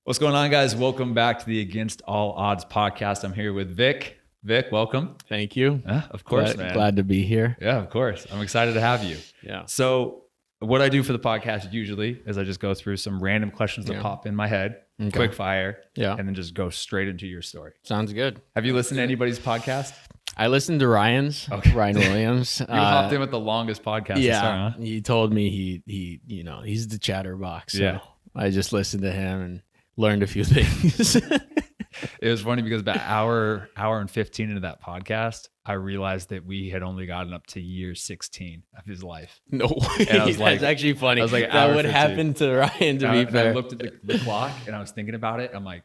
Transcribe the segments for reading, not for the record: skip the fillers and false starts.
What's going on, guys? Welcome back to the Against All Odds podcast. I'm here with Vic. Vic, welcome. Thank you. Of course, man. Glad to be here. Yeah, of course. I'm excited to have you. Yeah. So what I do for the podcast usually is I just go through some random questions that pop in my head, quick fire, and then just go straight into your story. Sounds good. Have you listened to anybody's podcast? I listened to Ryan's, Ryan Williams. You hopped in with the longest podcast. Yeah. He told me he's the chatterbox. So I just listened to him and learned a few things. It was funny because about hour and 15 into that podcast, I realized that we had only gotten up to year 16 of his life. No way. And I was like, that's actually funny. I was like, that would happen to Ryan, to be fair. I looked at the clock and I was thinking about it. I'm like,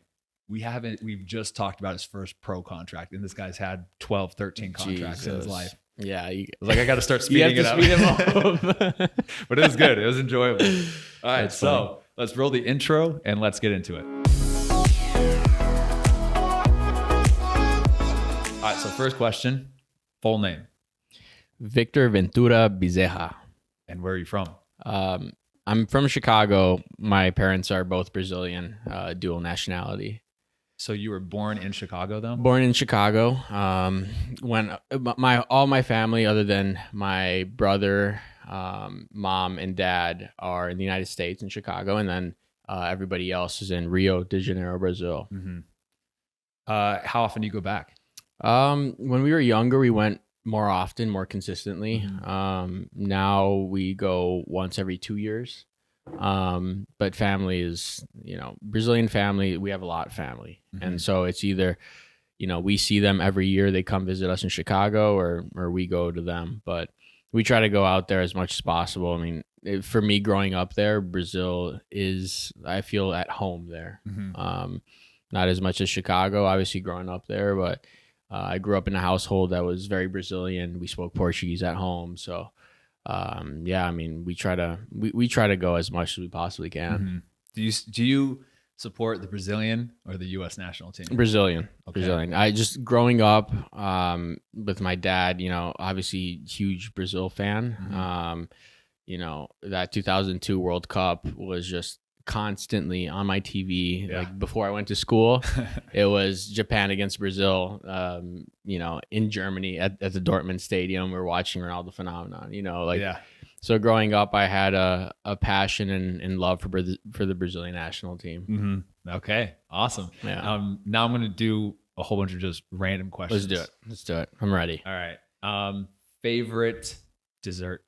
we've just talked about his first pro contract, and this guy's had 12, 13 contracts in his life. Yeah. I was like, I got to start speeding it up. Speed him up. But it was good. It was enjoyable. All right. So let's roll the intro and let's get into it. All right, so first question, full name. Victor Ventura Bezerra. And where are you from? I'm from Chicago. My parents are both Brazilian, dual nationality. So you were born in Chicago, though? Born in Chicago. When all my family, other than my brother, mom, and dad, are in the United States in Chicago, and then everybody else is in Rio de Janeiro, Brazil. Mm-hmm. How often do you go back? When we were younger, we went more often, more consistently. Mm-hmm. Now we go once every 2 years. But family is, Brazilian family, we have a lot of family. Mm-hmm. And so it's either, we see them every year. They come visit us in Chicago or we go to them, but we try to go out there as much as possible. I mean, for me growing up there, Brazil is, I feel at home there. Mm-hmm. Not as much as Chicago, obviously growing up there, but I grew up in a household that was very Brazilian. We spoke Portuguese at home. So, we try to go as much as we possibly can. Mm-hmm. Do you support the Brazilian or the U.S. national team? Brazilian. Okay. Brazilian. I just growing up with my dad, obviously huge Brazil fan. Mm-hmm. That 2002 World Cup was just constantly on my TV. Like before I went to school, it was Japan against Brazil, in Germany at the Dortmund Stadium. We're watching Ronaldo phenomenon, So growing up, I had a passion and love for the Brazilian national team. Mm-hmm. Okay. Awesome. Yeah. Now I'm going to do a whole bunch of just random questions. Let's do it. I'm ready. All right. Favorite dessert?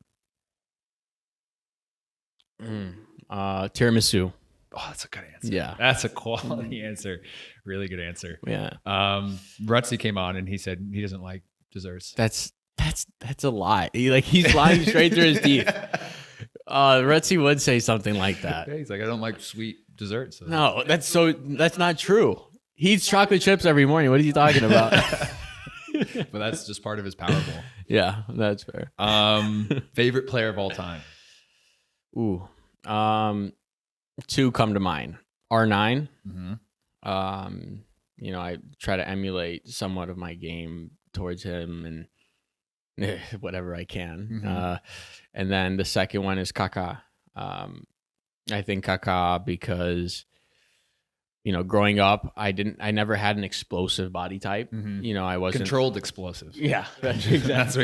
Tiramisu. Oh, that's a good answer. Yeah. That's a quality answer. Really good answer. Yeah. Rutzy came on and he said he doesn't like desserts. That's a lie. He's lying straight through his teeth. Rutzy would say something like that. Okay, he's like, I don't like sweet desserts. So. No, that's not true. He eats chocolate chips every morning. What are you talking about? But that's just part of his Powerball. Yeah, that's fair. Favorite player of all time? Ooh. Two come to mind. R9. Mm-hmm. I try to emulate somewhat of my game towards him and whatever I can. Mm-hmm. And then the second one is Kaká. I think Kaká because growing up, I never had an explosive body type. Mm-hmm. I wasn't controlled explosive. Yeah, that's exactly. That's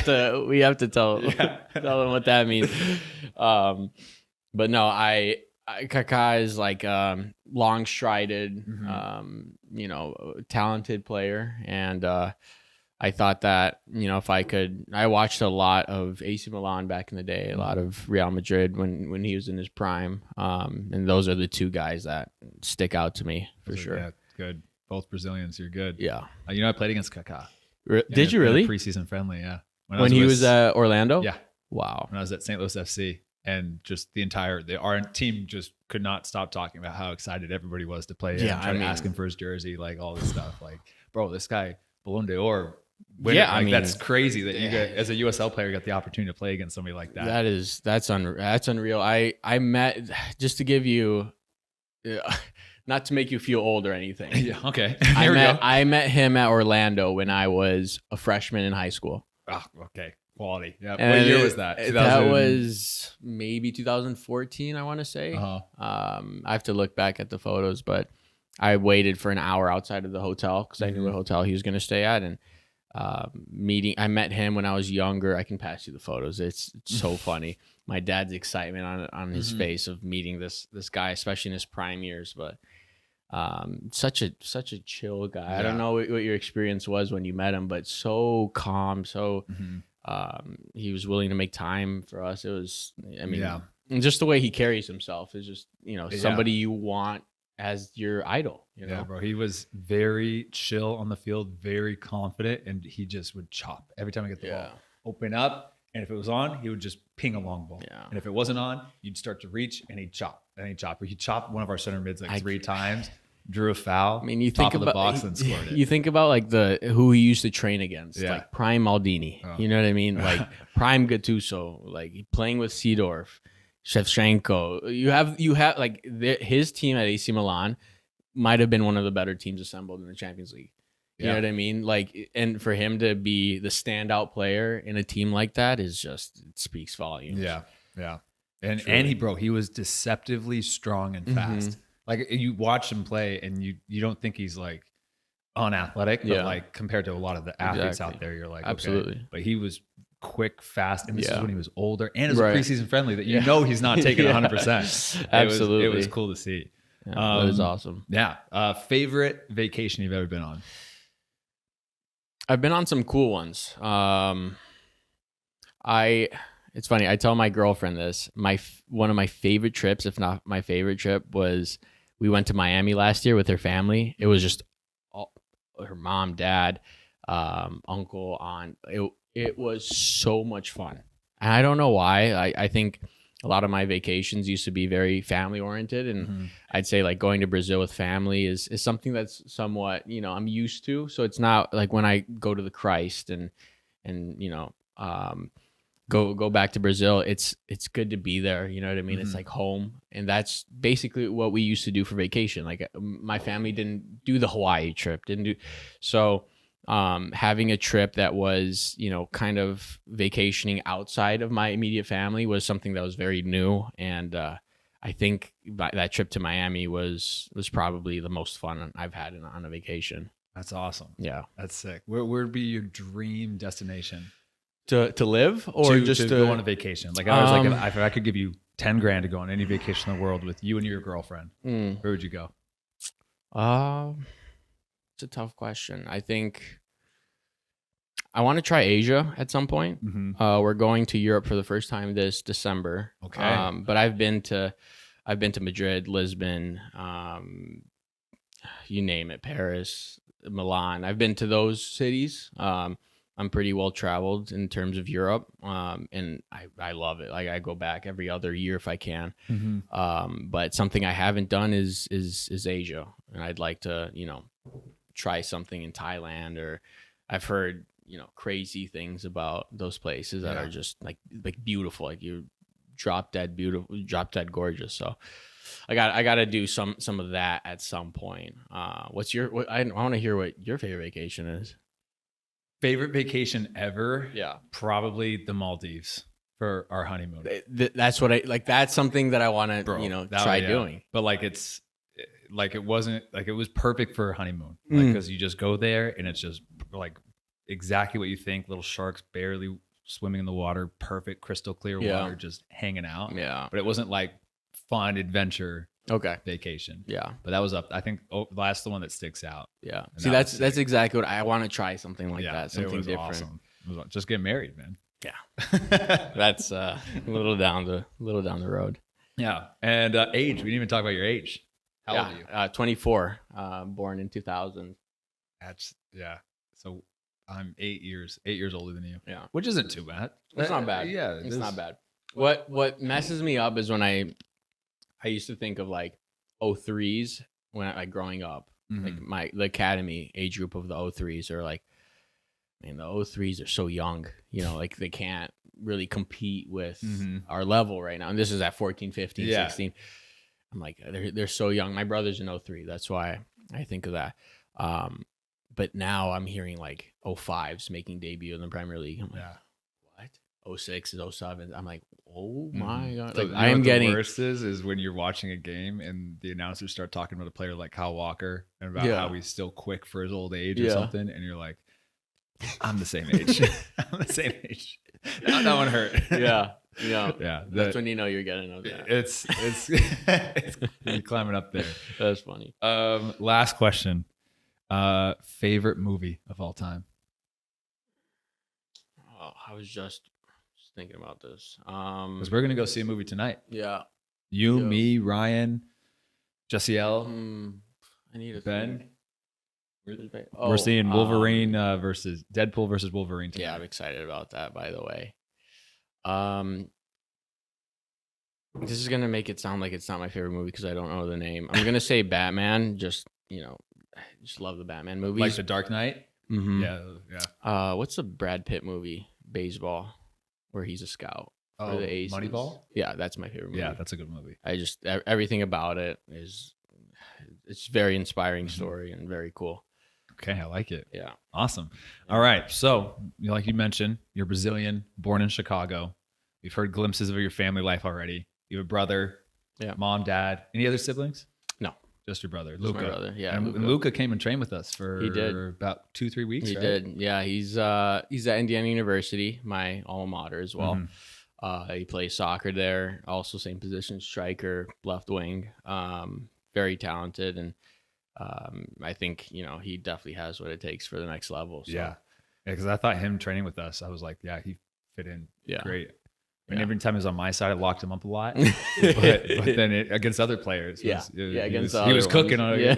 what we have to tell them what that means. But no, Kaká is like long strided, mm-hmm. Talented player, and I thought that if I watched a lot of AC Milan back in the day, a lot of Real Madrid when he was in his prime, and those are the two guys that stick out to me for sure. Yeah, good. Both Brazilians, you're good. Yeah. I played against Kaká. Did you really? In a preseason friendly, yeah. When he was at Orlando? Yeah. Wow. When I was at St. Louis FC. And just our team just could not stop talking about how excited everybody was to play him. Yeah, trying to ask him for his jersey, like all this stuff. Like, bro, this guy, Ballon d'Or winner. Yeah, that's crazy that you got, as a USL player, got the opportunity to play against somebody like that. That's unreal. I met, just to give you, not to make you feel old or anything. Yeah, okay. I met him at Orlando when I was a freshman in high school. Oh, okay. Quality. Yeah. And What year was that? That was maybe 2014, I want to say. Uh-huh. I have to look back at the photos, but I waited for an hour outside of the hotel because I knew what hotel he was going to stay at. And I met him when I was younger. I can pass you the photos. It's so funny. My dad's excitement on his face of meeting this guy, especially in his prime years. But such a chill guy. Yeah. I don't know what your experience was when you met him, but so calm, so he was willing to make time for us. It was, I mean, and just the way he carries himself is just, somebody you want as your idol, Yeah, bro. He was very chill on the field, very confident, and he just would chop every time I get the ball. Open up, and if it was on, he would just ping a long ball. Yeah. And if it wasn't on, you'd start to reach, and he'd chop, and he'd chop. He chopped one of our center mids like 3 times, drew a foul. I mean, you top think of about the box and scored it. You think about like who he used to train against, like prime Maldini. You know what I mean? Like prime Gattuso, like playing with Seedorf, Shevchenko. You have like his team at AC Milan might have been one of the better teams assembled in the Champions League. You know what I mean? Like, and for him to be the standout player in a team like that it speaks volumes. Yeah, yeah. And he was deceptively strong and fast. Like you watch him play, and you don't think he's like unathletic, but like compared to a lot of the athletes out there, you're like, absolutely. Okay. But he was quick, fast, and this is when he was older, and it was preseason friendly. That he's not taking 100%. Absolutely, it was cool to see. Yeah, it was awesome. Yeah. Favorite vacation you've ever been on? I've been on some cool ones. It's funny. I tell my girlfriend this. One of my favorite trips, if not my favorite trip, was we went to Miami last year with her family. It was just her mom, dad, uncle, aunt. It was so much fun. And I don't know why. I think a lot of my vacations used to be very family oriented, and I'd say like going to Brazil with family is something that's somewhat, I'm used to. So it's not like when I go to the Christ and go back to Brazil, it's good to be there. You know what I mean? It's like home. And that's basically what we used to do for vacation. Like my family didn't do the Hawaii trip, so having a trip that was, kind of vacationing outside of my immediate family was something that was very new. And I think that trip to Miami was probably the most fun I've had on a vacation. That's awesome. Yeah. That's sick. Where would be your dream destination? To live or just to go on a vacation? Like I was like, if I could give you $10,000 to go on any vacation in the world with you and your girlfriend, where would you go? It's a tough question. I think I want to try Asia at some point. We're going to Europe for the first time this December. Okay. But I've been to Madrid, Lisbon, you name it, Paris, Milan. I've been to those cities. I'm pretty well traveled in terms of Europe, and I love it. Like I go back every other year if I can. But something I haven't done is Asia, and I'd like to try something in Thailand, or I've heard crazy things about those places that are just like beautiful, like you drop dead beautiful, drop dead gorgeous. So I got to do some of that at some point. I want to hear what your favorite vacation is. Favorite vacation ever? Yeah, probably the Maldives for our honeymoon. That's what I like. That's something that I want to try doing. But like it's like it wasn't like it was perfect for a honeymoon, like because you just go there and it's just like exactly what you think. Little sharks barely swimming in the water, perfect crystal clear water, just hanging out. Yeah, but it wasn't like fun adventure. Vacation. Yeah. But that was up. I think that's the one that sticks out. Yeah. See, that's exactly what I want to try, something like that. Something different. Awesome. Just get married, man. Yeah. That's a little down the road. Yeah. And age. We didn't even talk about your age. How old are you? 24. Born in 2000. So I'm 8 years older than you. Yeah. Which isn't too bad. It's not bad. Yeah. It's not bad. What messes me up is when I used to think of like 03s when growing up, like the academy age group of the 03s are like, man, the 03s are so young, like they can't really compete with our level right now. And this is at 14, 15, 16. I'm like, they're so young. My brother's in 03. That's why I think of that. But now I'm hearing like 05s making debut in the Premier League. I'm like, what? 06 is 07. I'm like, oh my God. So Like, I am getting. The worst is when you're watching a game and the announcers start talking about a player like Kyle Walker and about how he's still quick for his old age or something. And you're like, I'm the same age. I'm the same age. That one hurt. Yeah. That's when you know you're getting up there. It's you're climbing up there. That's funny. Last question. Favorite movie of all time? Oh, I was just thinking about this. Because we're gonna go see a movie tonight. Yeah. You, me, Ryan, Jesse L. I need a Ben. We're seeing Wolverine versus Deadpool versus Wolverine tonight. Yeah, I'm excited about that, by the way. This is gonna make it sound like it's not my favorite movie because I don't know the name. I'm gonna say Batman. Just love the Batman movies. Like The Dark Knight. Mm-hmm. Yeah. What's the Brad Pitt movie? Baseball, where he's a scout. Oh, the Aces. Moneyball. Yeah, that's my favorite movie. Yeah, that's a good movie. I just everything about it it's very inspiring story and very cool. Okay, I like it. Yeah. Awesome. All right. So, like you mentioned, you're Brazilian, born in Chicago. We've heard glimpses of your family life already. You have a brother, mom, dad. Any other siblings? No. Just your brother, Just Luca. my brother. Yeah. And Luca came and trained with us for about 2-3 weeks. He right? did. Yeah. He's at Indiana University, my alma mater as well. He plays soccer there. Also same position, striker, left wing. Very talented, and I think he definitely has what it takes for the next level. So. Yeah, because I thought him training with us, I was like, yeah, he fit in great. I mean, every time he was on my side, I locked him up a lot. but then against other players, he was cooking on it. Yeah.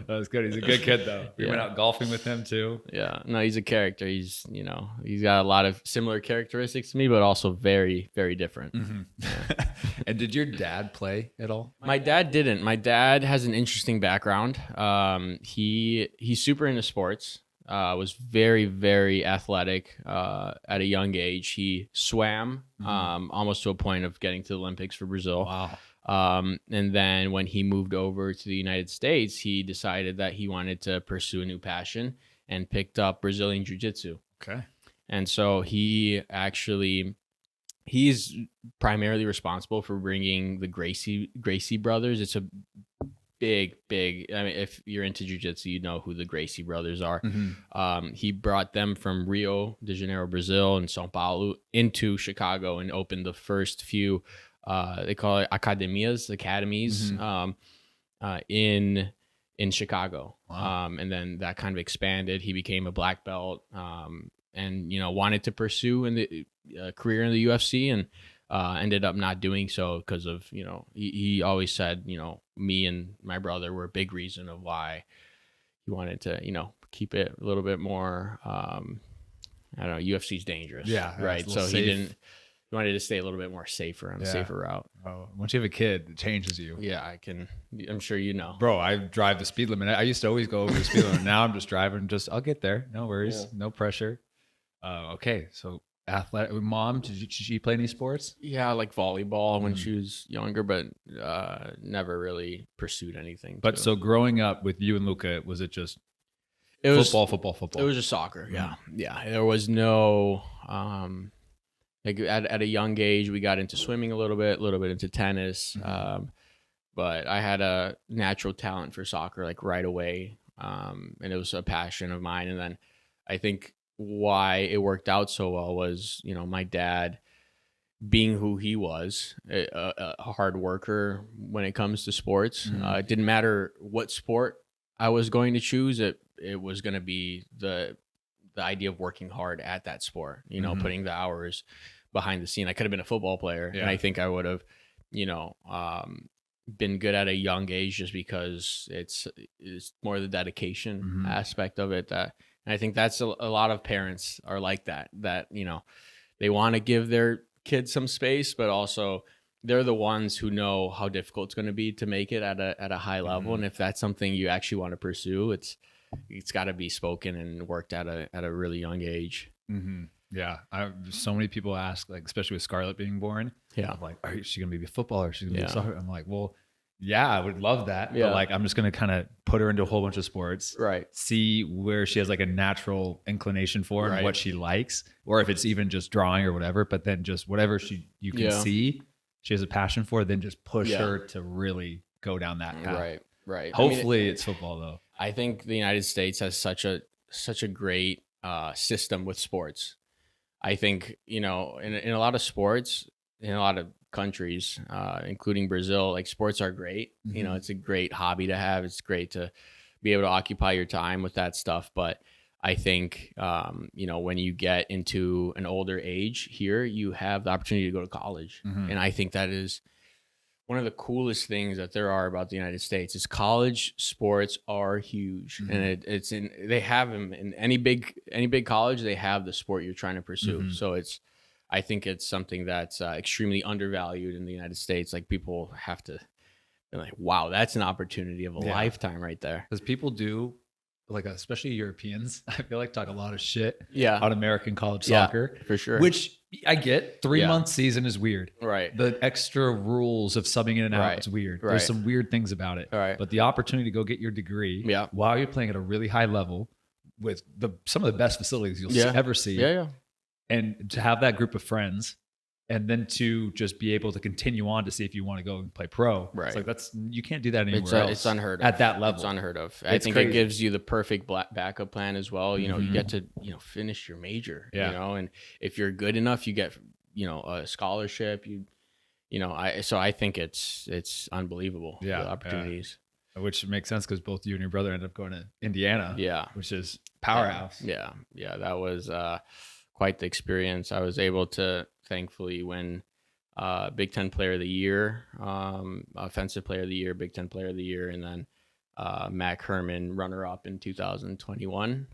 That was good. He's a good kid, though. We went out golfing with him too. Yeah, no, he's a character. He's he's got a lot of similar characteristics to me, but also very, very different. Yeah. And did your dad play at all? My dad didn't. My dad has an interesting background. He's super into sports. Was very, very athletic at a young age. He swam almost to a point of getting to the Olympics for Brazil. Wow. And then when he moved over to the United States, he decided that he wanted to pursue a new passion and picked up Brazilian Jiu-Jitsu. Okay. And so he's primarily responsible for bringing the Gracie brothers. It's a big, I mean, if you're into jiu-jitsu, you know who the Gracie brothers are. He brought them from Rio de Janeiro, Brazil, and Sao Paulo into Chicago and opened the first few, they call it academies, in Chicago. Wow. And then that kind of expanded. He became a black belt, and wanted to pursue a career in the UFC, and ended up not doing so because of he always said me and my brother were a big reason of why he wanted to keep it a little bit more I don't know, UFC's dangerous, right? So he wanted to stay a little bit more safer on the safer route. Oh, once you have a kid, it changes you. Yeah, I'm sure bro, I drive the speed limit. I used to always go over the speed limit. Now I'm just driving, I'll get there, no worries. No pressure. Okay, so athletic. Mom, did she play any sports? Yeah, like volleyball when she was younger, but never really pursued anything. But so growing up with you and Luca, was it just football? It was just soccer. Yeah. There was no like at a young age we got into swimming a little bit into tennis. But I had a natural talent for soccer like right away, and it was a passion of mine. And then I think why it worked out so well was, my dad being who he was, a hard worker when it comes to sports. It didn't matter what sport I was going to choose. It was going to be the idea of working hard at that sport, putting the hours behind the scene. I could have been a football player, and I think I would have, been good at a young age just because it's more the dedication aspect of it that. And I think that's a lot of parents are like that they want to give their kids some space, but also they're the ones who know how difficult it's going to be to make it at a high level. And if that's something you actually want to pursue, it's got to be spoken and worked at a really young age. Yeah. So many people ask, like, especially with Scarlett being born. Yeah. I'm like, is she going to be a footballer? Is she going to be a soccer? I'm like, well, Yeah, I would love that. Yeah. But like, I'm just going to kind of put her into a whole bunch of sports, Right. see where she has like a natural inclination for Right. and what she likes, or if it's even just drawing or whatever, but then just whatever you can see she has a passion for, then just push her to really go down that path. Right. Hopefully it's football though. I think the United States has such a great system with sports. I think, in a lot of sports, in a lot of countries, including Brazil, like sports are great. Mm-hmm. It's a great hobby to have. It's great to be able to occupy your time with that stuff. But I think, when you get into an older age here, you have the opportunity to go to college. Mm-hmm. And I think that is one of the coolest things that there are about the United States is college sports are huge. Mm-hmm. And they have them in any big college, they have the sport you're trying to pursue. Mm-hmm. So I think it's something that's extremely undervalued in the United States. Like people have to be like, wow, that's an opportunity of a lifetime right there. Because people do, like especially Europeans, I feel like talk a lot of shit on American college soccer. For sure. Which I get. 3-month season is weird. Right. The extra rules of subbing in and out is weird. There's some weird things about it. Right. But the opportunity to go get your degree while you're playing at a really high level with some of the best facilities you'll ever see. Yeah. And to have that group of friends and then to just be able to continue on to see if you want to go and play pro. Right. It's like you can't do that anywhere else. It's unheard of. At that level. It's unheard of. I think it gives you the perfect backup plan as well. You get to, finish your major, and if you're good enough, you get, a scholarship, so I think it's unbelievable. The opportunities. Yeah. Which makes sense because both you and your brother ended up going to Indiana. Yeah. Which is powerhouse. Yeah. That was, quite the experience. I was able to thankfully win Big Ten Player of the Year, Offensive Player of the Year, Big Ten Player of the Year, and then Mac Herman runner-up in 2021.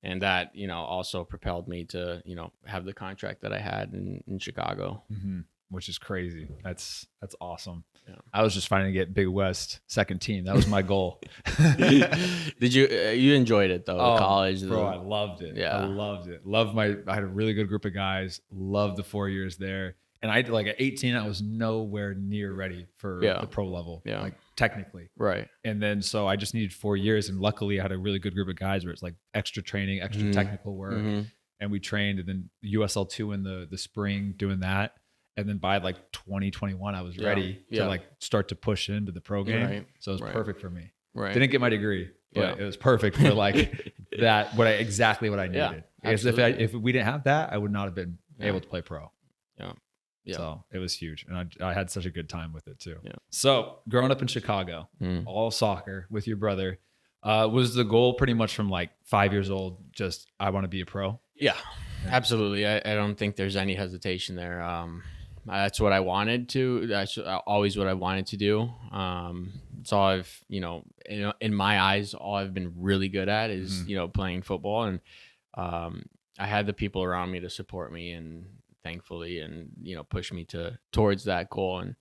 And that, also propelled me to, have the contract that I had in Chicago. Mm-hmm. Which is crazy. That's awesome. Yeah. I was just trying to get Big West second team. That was my goal. Did you enjoyed it though? College, bro, I loved it. Yeah, I loved it. I had a really good group of guys. Loved the 4 years there. And at 18, I was nowhere near ready for the pro level. Yeah, like technically. Right. And then so I just needed 4 years, and luckily I had a really good group of guys where it's like extra training, extra technical work, and we trained. And then USL 2 in the spring doing that. And then by 2021, I was ready to start to push into the pro game. Right. So it was perfect for me. Right. Didn't get my degree, but it was perfect for exactly what I needed. Because if we didn't have that, I would not have been able to play pro. Yeah. So it was huge. And I had such a good time with it too. Yeah. So growing up in Chicago, all soccer with your brother, was the goal pretty much from 5 years old, just I want to be a pro? Yeah, absolutely. I don't think there's any hesitation there. That's what I wanted to. That's always what I wanted to do. It's all I've, in my eyes, all I've been really good at is, playing football. And I had the people around me to support me and thankfully, and, push me towards that goal. And,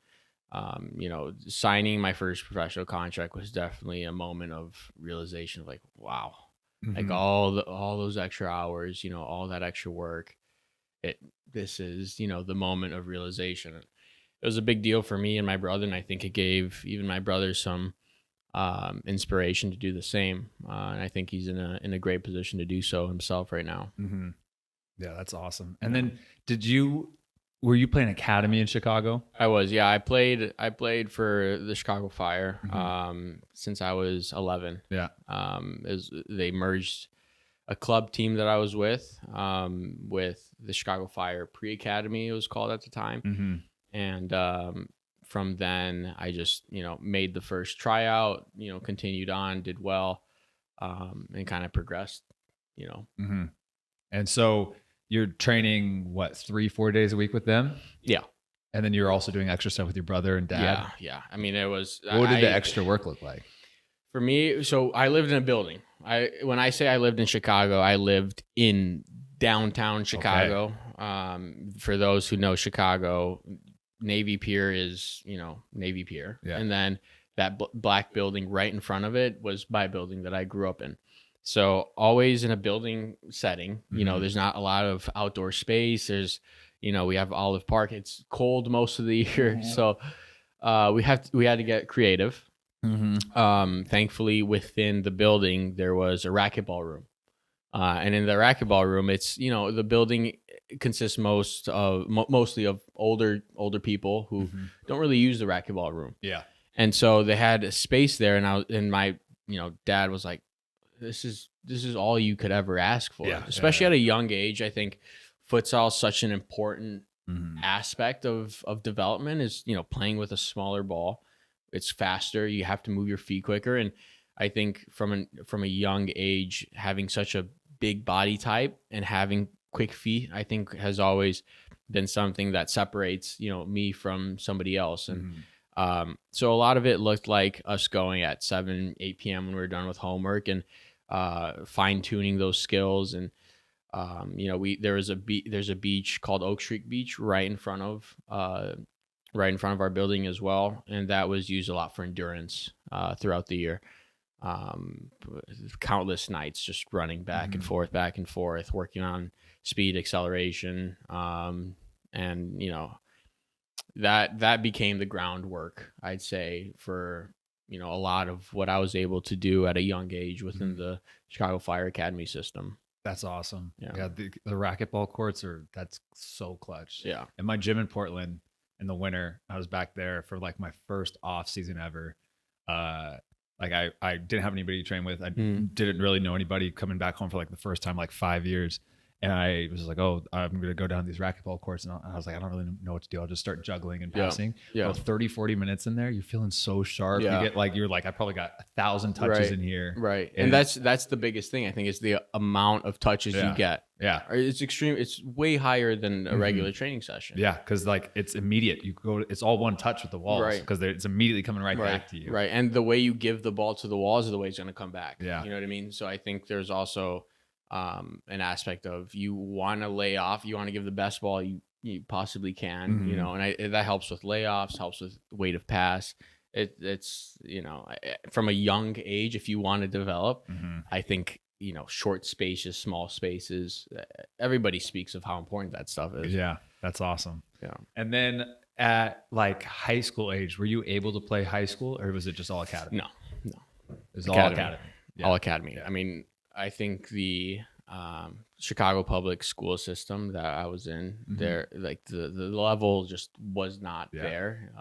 signing my first professional contract was definitely a moment of realization of wow, all those extra hours, all that extra work. This is, the moment of realization. It was a big deal for me and my brother, and I think it gave even my brother some inspiration to do the same. And I think he's in a great position to do so himself right now. Mm-hmm. Yeah, that's awesome. And then were you playing academy in Chicago? I was, yeah. I played for the Chicago Fire since I was 11. Yeah. They merged a club team that I was with the Chicago Fire Pre-Academy, it was called at the time. Mm-hmm. And from then I just, made the first tryout, continued on, did well, and kind of progressed, Mm-hmm. And so you're training 3-4 days a week with them? Yeah. And then you're also doing extra stuff with your brother and dad? Yeah. I mean, it was... What did the extra work look like? For me, so I lived in a building. When I say I lived in Chicago, I lived in downtown Chicago. Okay. For those who know Chicago, Navy Pier is, Navy Pier. Yeah. And then that black building right in front of it was my building that I grew up in. So always in a building setting, there's not a lot of outdoor space. There's, we have Olive Park. It's cold most of the year. Mm-hmm. So we had to get creative. Thankfully, within the building, there was a racquetball room. And in the racquetball room, it's, the building consists mostly of older people who don't really use the racquetball room. Yeah. And so they had a space there, and my dad was like, this is all you could ever ask for. Especially at a young age. I think futsal is such an important aspect of development, is playing with a smaller ball. It's faster. You have to move your feet quicker. And I think from a young age, having such a big body type and having quick feet, I think has always been something that separates, me from somebody else. And so a lot of it looked like us going at 7, 8 p.m. when we were done with homework and fine tuning those skills. And there's a beach called Oak Street Beach right in front of our building as well, and that was used a lot for endurance throughout the year. Countless nights just running back and forth, working on speed, acceleration, and that became the groundwork, I'd say, for a lot of what I was able to do at a young age within the Chicago Fire Academy system. That's awesome. Yeah, the racquetball courts that's so clutch. Yeah. And my gym in Portland, in the winter, I was back there for like my first off season ever. Like I didn't have anybody to train with. I didn't really know anybody coming back home for like the first time, like 5 years. And I was like, oh, I'm going to go down these racquetball courts. And I was like, I don't really know what to do. I'll just start juggling and passing. Yeah. About 30, 40 minutes in there, you're feeling so sharp. Yeah. You're like, I probably got 1,000 touches in here. Right. And that's the biggest thing, I think, is the amount of touches you get. Yeah. It's extreme. It's way higher than a regular training session. Yeah. Cause like it's immediate. It's all one touch with the walls. Right. Cause it's immediately coming right back to you. Right. And the way you give the ball to the walls is the way it's going to come back. Yeah. You know what I mean? So I think there's also an aspect of, you want to lay off, you want to give the best ball you possibly can, and that helps with layoffs, helps with weight of pass. It's from a young age, if you want to develop, I think, short spaces, small spaces, everybody speaks of how important that stuff is. Yeah, that's awesome. Yeah. And then at like high school age, were you able to play high school, or was it just all academy? No. It was all academy. Yeah. All academy. Yeah. I mean, I think the Chicago public school system that I was in, there, like the level just was not there.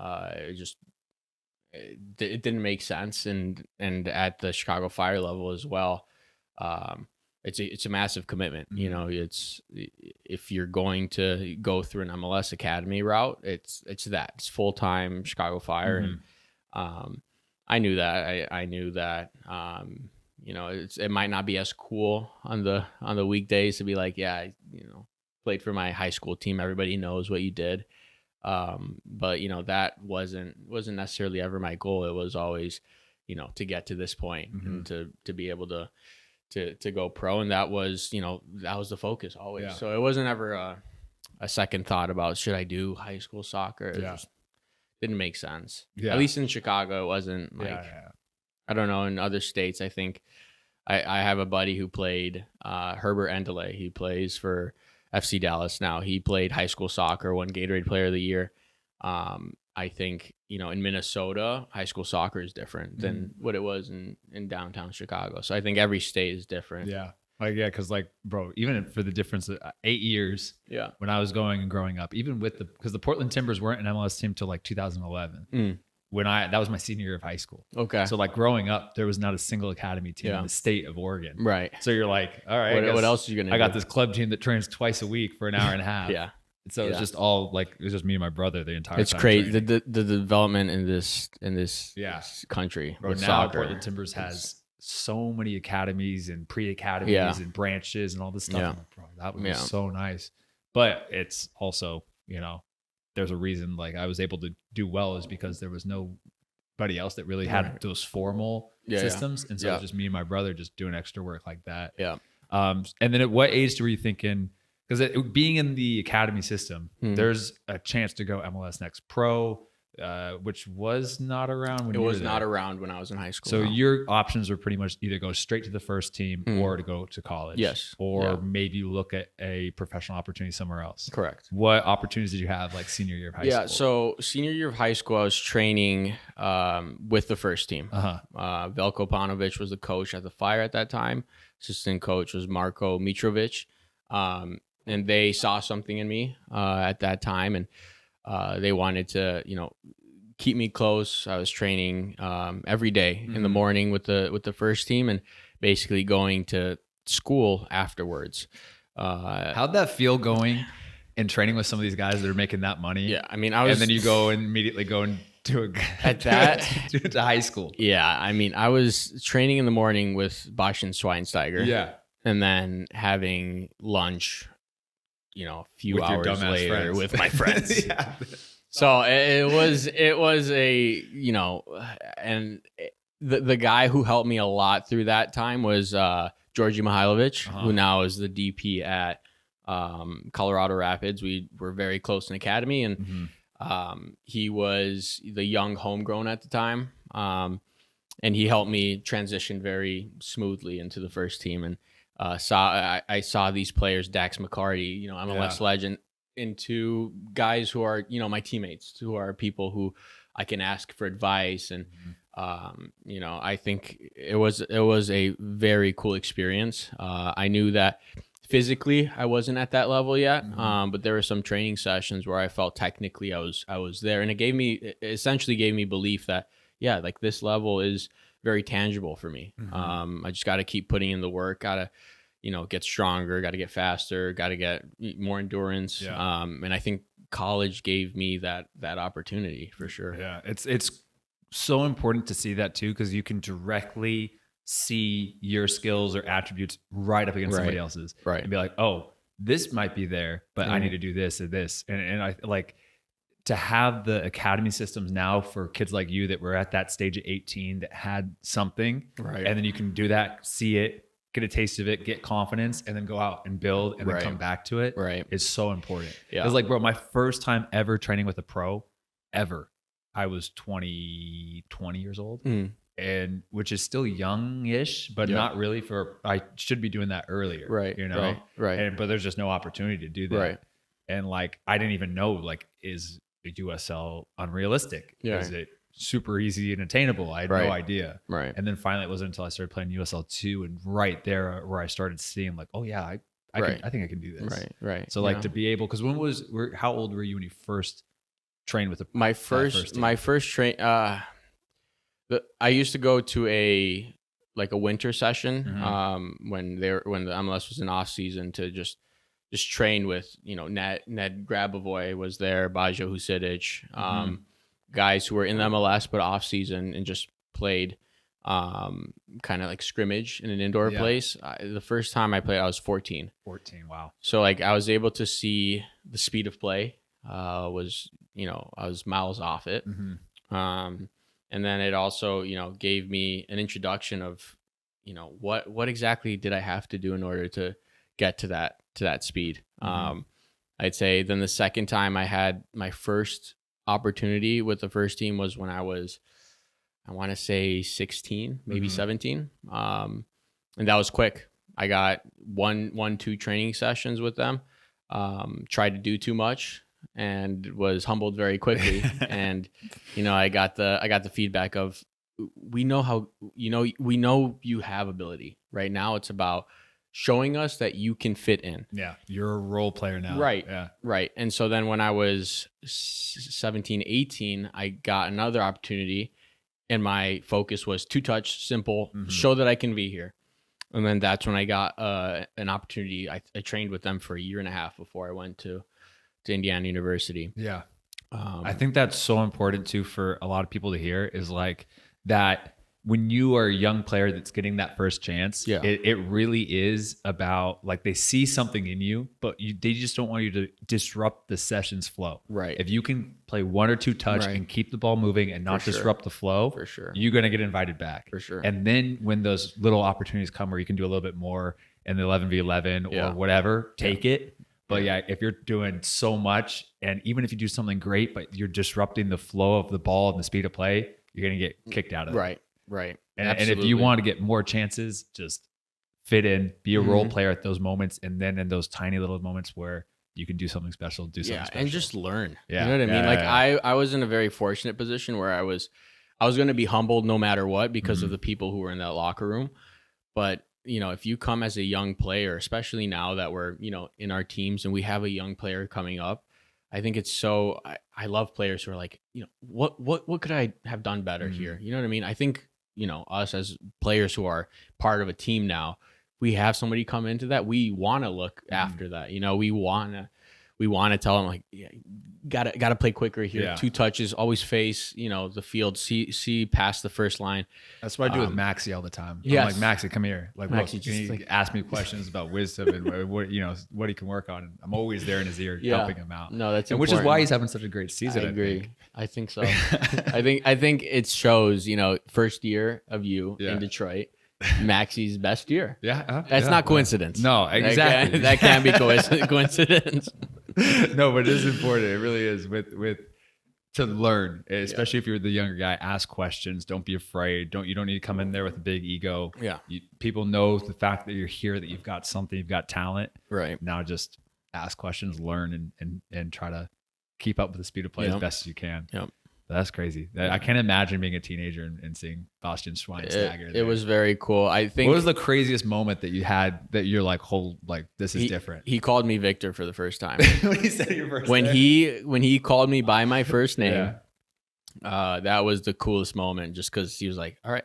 It didn't make sense, and at the Chicago Fire level as well, it's a massive commitment. It's, if you're going to go through an MLS academy route, it's full time Chicago Fire, and I knew that. I knew that. It might not be as cool on the weekdays to be like, played for my high school team. Everybody knows what you did. But that wasn't necessarily ever my goal. It was always, to get to this point and to be able to go pro. And that was the focus always. Yeah. So it wasn't ever a second thought about, should I do high school soccer? It just didn't make sense. Yeah. At least in Chicago, it wasn't like, I don't know, in other states, I think I have a buddy who played Herbert Endele. He plays for FC Dallas now. He played high school soccer, won Gatorade Player of the Year. I think, in Minnesota, high school soccer is different than what it was in downtown Chicago. So I think every state is different. Yeah. Because bro, even for the difference of 8 years, when I was going and growing up, even because the Portland Timbers weren't an MLS team till like 2011. That was my senior year of high school. Okay. So like growing up, there was not a single academy team in the state of Oregon. Right. So you're like, all right, what else are you going to do? I got this club team that trains twice a week for an hour and a half. Yeah. So it's just all like, it was just me and my brother the entire time. It's crazy. The development in this country. Bro, now soccer. Portland Timbers has so many academies and pre-academies and branches and all this stuff. Yeah. I'm like, bro, that was so nice. But it's also, there's a reason like I was able to do well is because there was nobody else that really had those formal systems. And so it was just me and my brother just doing extra work like that. Yeah. And then at what age were you thinking, because being in the academy system, there's a chance to go MLS Next Pro. which was not around when it you was were not there. around when I was in high school. So no. your options were pretty much either go straight to the first team or to go to college. Yes. Or maybe look at a professional opportunity somewhere else. Correct. What opportunities did you have like senior year of high school? Yeah, so senior year of high school, I was training with the first team. Veljko Panovic was the coach at the Fire at that time. Assistant coach was Marko Mitrovic. And they saw something in me at that time, and they wanted to, keep me close. I was training every day in the morning with the first team, and basically going to school afterwards. How'd that feel going and training with some of these guys that are making that money? Yeah, I mean, and then you go and immediately go into to high school. Yeah, I mean, I was training in the morning with Bastian Schweinsteiger. Yeah, and then having lunch, a few with hours later with my friends. Yeah. So it was a, and the guy who helped me a lot through that time was Georgi Mihailovic, who now is the DP at Colorado Rapids. We were very close in academy, and he was the young Homegrown at the time. And he helped me transition very smoothly into the first team. And I saw these players, Dax McCarty, MLS legend, into guys who are, my teammates, who are people who I can ask for advice. And, I think it was a very cool experience. I knew that physically I wasn't at that level yet, but there were some training sessions where I felt technically I was there. And it essentially gave me belief that, like this level is very tangible for me. I just got to keep putting in the work, got to, get stronger, got to get faster, got to get more endurance. Yeah. And I think college gave me that opportunity for sure. Yeah. It's so important to see that too, because you can directly see your skills or attributes right up against somebody else's. Right. And be like, oh, this might be there, but I need to do this and this. And I like to have the academy systems now for kids like you that were at that stage at 18 that had something. Right. And then you can do that, see it, get a taste of it, get confidence, and then go out and build and then come back to it. Right. It's so important. Yeah. It's like, bro, my first time ever training with a pro ever, I was 20 years old. And which is still youngish, but not really I should be doing that earlier. Right. Right. But there's just no opportunity to do that. Right. And like, I didn't even know, like, is the USL unrealistic? Yeah. Is it super easy and attainable? I had no idea. Right. And then finally it wasn't until I started playing USL 2 and right there where I started seeing like, oh yeah, I think I can do this. Right. So like to be able, because how old were you when you first trained with my first train, I used to go to a winter session when the MLS was in off season to just train with, Ned Grabavoy was there, Bajo Husidic, guys who were in the MLS but off season and just played kind of like scrimmage in an indoor place. The first time I played, I was 14. Wow. So like I was able to see the speed of play I was miles off it. And then it also, gave me an introduction of, what exactly did I have to do in order to get to that speed. I'd say then the second time I had my first opportunity with the first team was when I was, I want to say 16, maybe 17. And that was quick. I got two training sessions with them, tried to do too much and was humbled very quickly. And, I got the feedback of, we know you have ability. Right now it's about showing us that you can fit in. Yeah. You're a role player now. Right. Yeah. Right. And so then when I was 17, 18, I got another opportunity and my focus was two touch, simple, show that I can be here. And then that's when I got an opportunity. I trained with them for a year and a half before I went to Indiana University. Yeah. I think that's so important too for a lot of people to hear is like that when you are a young player that's getting that first chance, it really is about like they see something in you, but they just don't want you to disrupt the session's flow. Right. If you can play one or two touch and keep the ball moving and not disrupt the flow, for sure, you're going to get invited back. For sure. And then when those little opportunities come where you can do a little bit more in the 11v11 or whatever, take it. But yeah, if you're doing so much, and even if you do something great, but you're disrupting the flow of the ball and the speed of play, you're going to get kicked out of it. Right. And if you want to get more chances, just fit in, be a role player at those moments. And then in those tiny little moments where you can do something special, do something special. And just learn. Yeah. You know what I mean? Like I was in a very fortunate position where I was going to be humbled no matter what because of the people who were in that locker room. But, you know, if you come as a young player, especially now that we're, you know, in our teams and we have a young player coming up, I think it's so, I love players who are like, you know, what could I have done better here? You know what I mean? I think, you know, us as players who are part of a team now, we have somebody come into that. We want to look after that. You know, we want to tell them like, yeah, gotta play quicker here. Yeah. 2 touches, always face, you know, the field, see past the first line. That's what I do with Maxie all the time. Yes. I'm like, Maxie, come here. Like, Maxie, look, just like, ask me questions about wisdom and what, you know, what he can work on. And I'm always there in his ear, helping him out. No, that's important. Which is why he's having such a great season. I agree. I think so. I think it shows, you know, first year of you in Detroit. Maxie's best year. That's not coincidence. No, exactly. That can't be coincidence. No, but it is important. It really is with to learn, especially if you're the younger guy. Ask questions. Don't be afraid. You don't need to come in there with a big ego. People know the fact that you're here, that you've got something, you've got talent. Right now, just ask questions, learn, and try to keep up with the speed of play as best as you can. That's crazy. I can't imagine being a teenager and seeing Bastian Schweinsteiger. It was very cool. I think. What was the craziest moment that you had that you're like, this is different? He called me Victor for the first time. When he said your first name. When he called me by my first name, that was the coolest moment. Just because he was like, all right,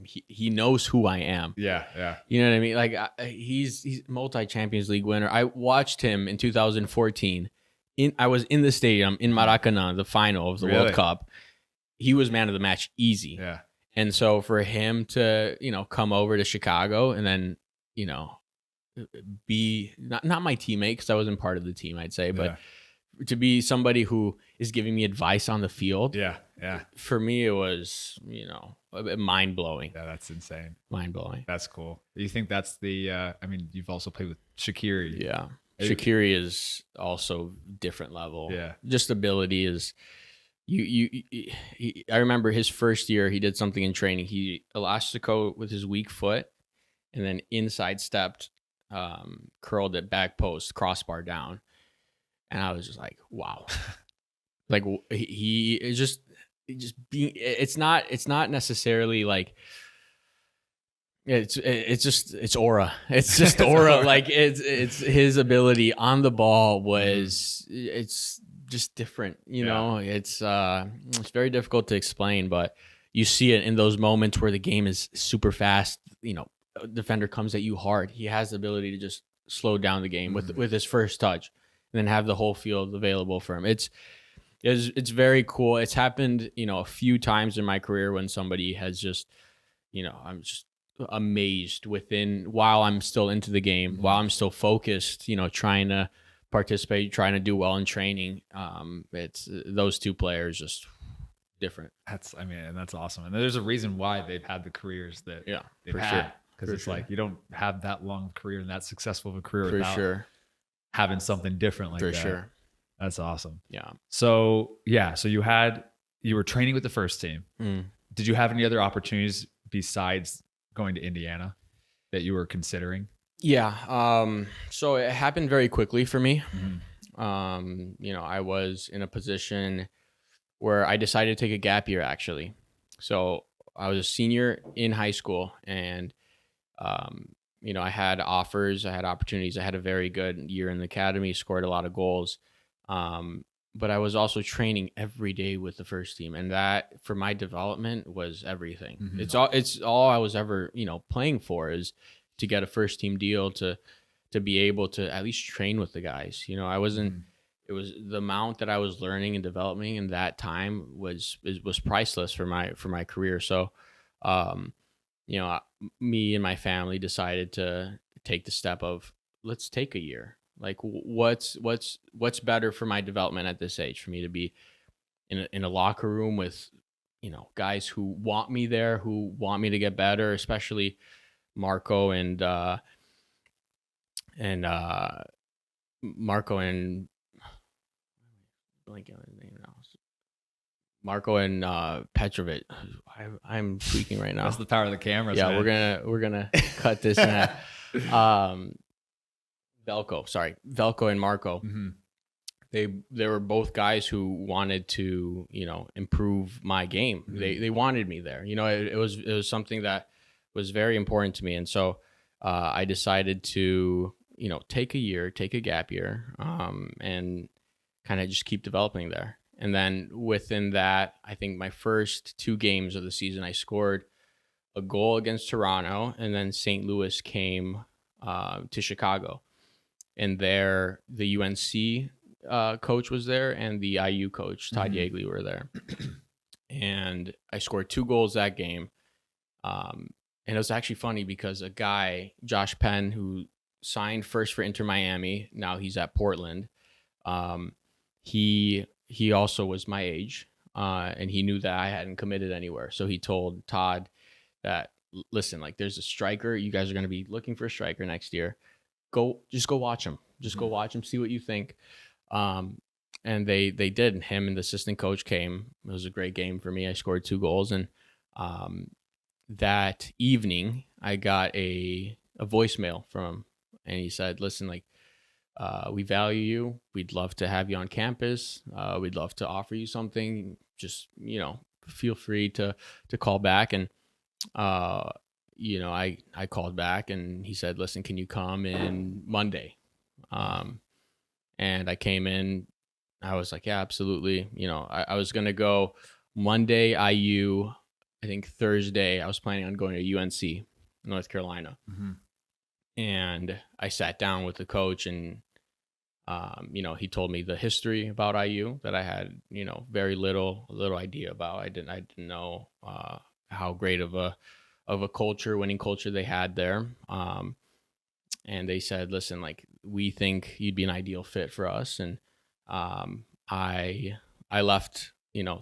he knows who I am. Yeah. You know what I mean? Like he's multi-Champions League winner. I watched him in 2014. I was in the stadium in Maracanã, the final of the World Cup. He was man of the match, easy. Yeah. And so for him to, you know, come over to Chicago and then, you know, be not my teammate because I wasn't part of the team, I'd say, but to be somebody who is giving me advice on the field. Yeah. For me, it was, you know, mind blowing. Yeah, that's insane. Mind blowing. That's cool. You think that's the? I mean, you've also played with Shaqiri. Yeah. Shaqiri is also different level. Yeah. Just ability is I remember his first year he did something in training. He elastico with his weak foot and then inside stepped, curled it back post, crossbar down. And I was just like, wow. Like he is just being, it's not necessarily like, it's aura. It's just aura. Like it's his ability on the ball was it's just different. You know, it's very difficult to explain, but you see it in those moments where the game is super fast. You know, a defender comes at you hard. He has the ability to just slow down the game with his first touch, and then have the whole field available for him. It's very cool. It's happened, you know, a few times in my career when somebody has just, you know, I'm just amazed while I'm still into the game, while I'm still focused, you know, trying to participate, trying to do well in training. It's those two players just different. That's awesome. And there's a reason why they've had the careers that they've had. Because it's like you don't have that long career and that successful of a career without having something different like that. For sure. That's awesome. Yeah. So you were training with the first team. Did you have any other opportunities besides going to Indiana that you were considering? Yeah. So it happened very quickly for me. You know, I was in a position where I decided to take a gap year actually. So I was a senior in high school and, you know, I had offers, I had opportunities. I had a very good year in the academy, scored a lot of goals. But I was also training every day with the first team, and that for my development was everything. It's all I was ever, you know, playing for is to get a first team deal to be able to at least train with the guys. You know, I wasn't. It was the amount that I was learning and developing in that time was priceless for my career. So, you know, me and my family decided to take the step of let's take a year. Like what's better for my development at this age for me to be in a locker room with, you know, guys who want me there, who want me to get better, especially Marco and Marco and blanking on his name now. Marco and Petrovic. I'm tweaking right now. That's the power of the cameras. Yeah, man. we're gonna cut this in half. Velko and Marco. Mm-hmm. They were both guys who wanted to, improve my game. Mm-hmm. They wanted me there. It was something that was very important to me, and so I decided to take a gap year, and kind of just keep developing there. And then within that, I think my first 2 games of the season, I scored a goal against Toronto, and then St. Louis came to Chicago, and there the UNC coach was there, and the IU coach Todd Yeagley were there, and I scored 2 goals that game. And it was actually funny because a guy, Josh Penn, who signed first for Inter Miami, now he's at Portland. He also was my age, and he knew that I hadn't committed anywhere. So he told Todd that, listen, like, there's a striker. You guys are going to be looking for a striker next year. Just go watch him. Just go watch him, see what you think. And they did. Him and the assistant coach came. It was a great game for me. I scored 2 goals. And that evening, I got a voicemail from him. And he said, listen, like, we value you. We'd love to have you on campus. We'd love to offer you something. Just, feel free to call back. And, I called back, and he said, listen, can you come in Monday? And I came in. I was like, yeah, absolutely. I was going to go Monday, IU. I think Thursday, I was planning on going to UNC, North Carolina. Mm-hmm. And I sat down with the coach, and he told me the history about IU that I had, very little idea about. I didn't know how great of a winning culture they had there. And they said, listen, like, we think you'd be an ideal fit for us. And I left,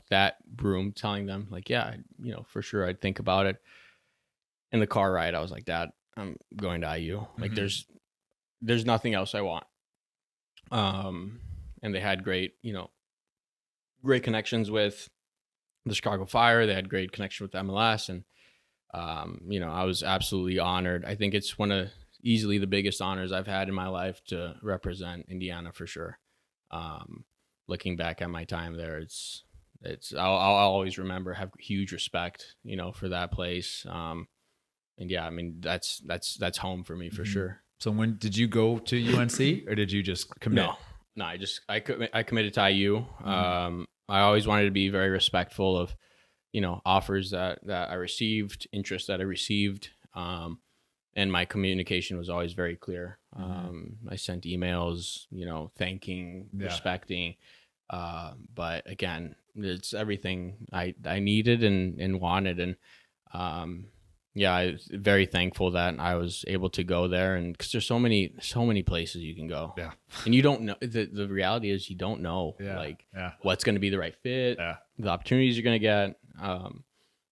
that room telling them, like, yeah, for sure, I'd think about it. In the car ride, I was like, Dad, I'm going to IU. Like, there's nothing else I want. And they had great connections with the Chicago Fire. They had great connection with MLS, and I was absolutely honored. I think it's one of easily the biggest honors I've had in my life to represent Indiana, for sure. Looking back at my time there, I'll always remember, have huge respect, for that place. And yeah, I mean, that's home for me, for sure. So when did you go to UNC, or did you just commit? No, I committed to IU. I always wanted to be very respectful of, offers that I received, interest that I received. And my communication was always very clear. I sent emails, thanking, respecting. But again, it's everything I needed and wanted. And I was very thankful that I was able to go there, and because there's so many places you can go. Yeah. And you don't know, the reality is you don't know what's going to be the right fit, the opportunities you're going to get.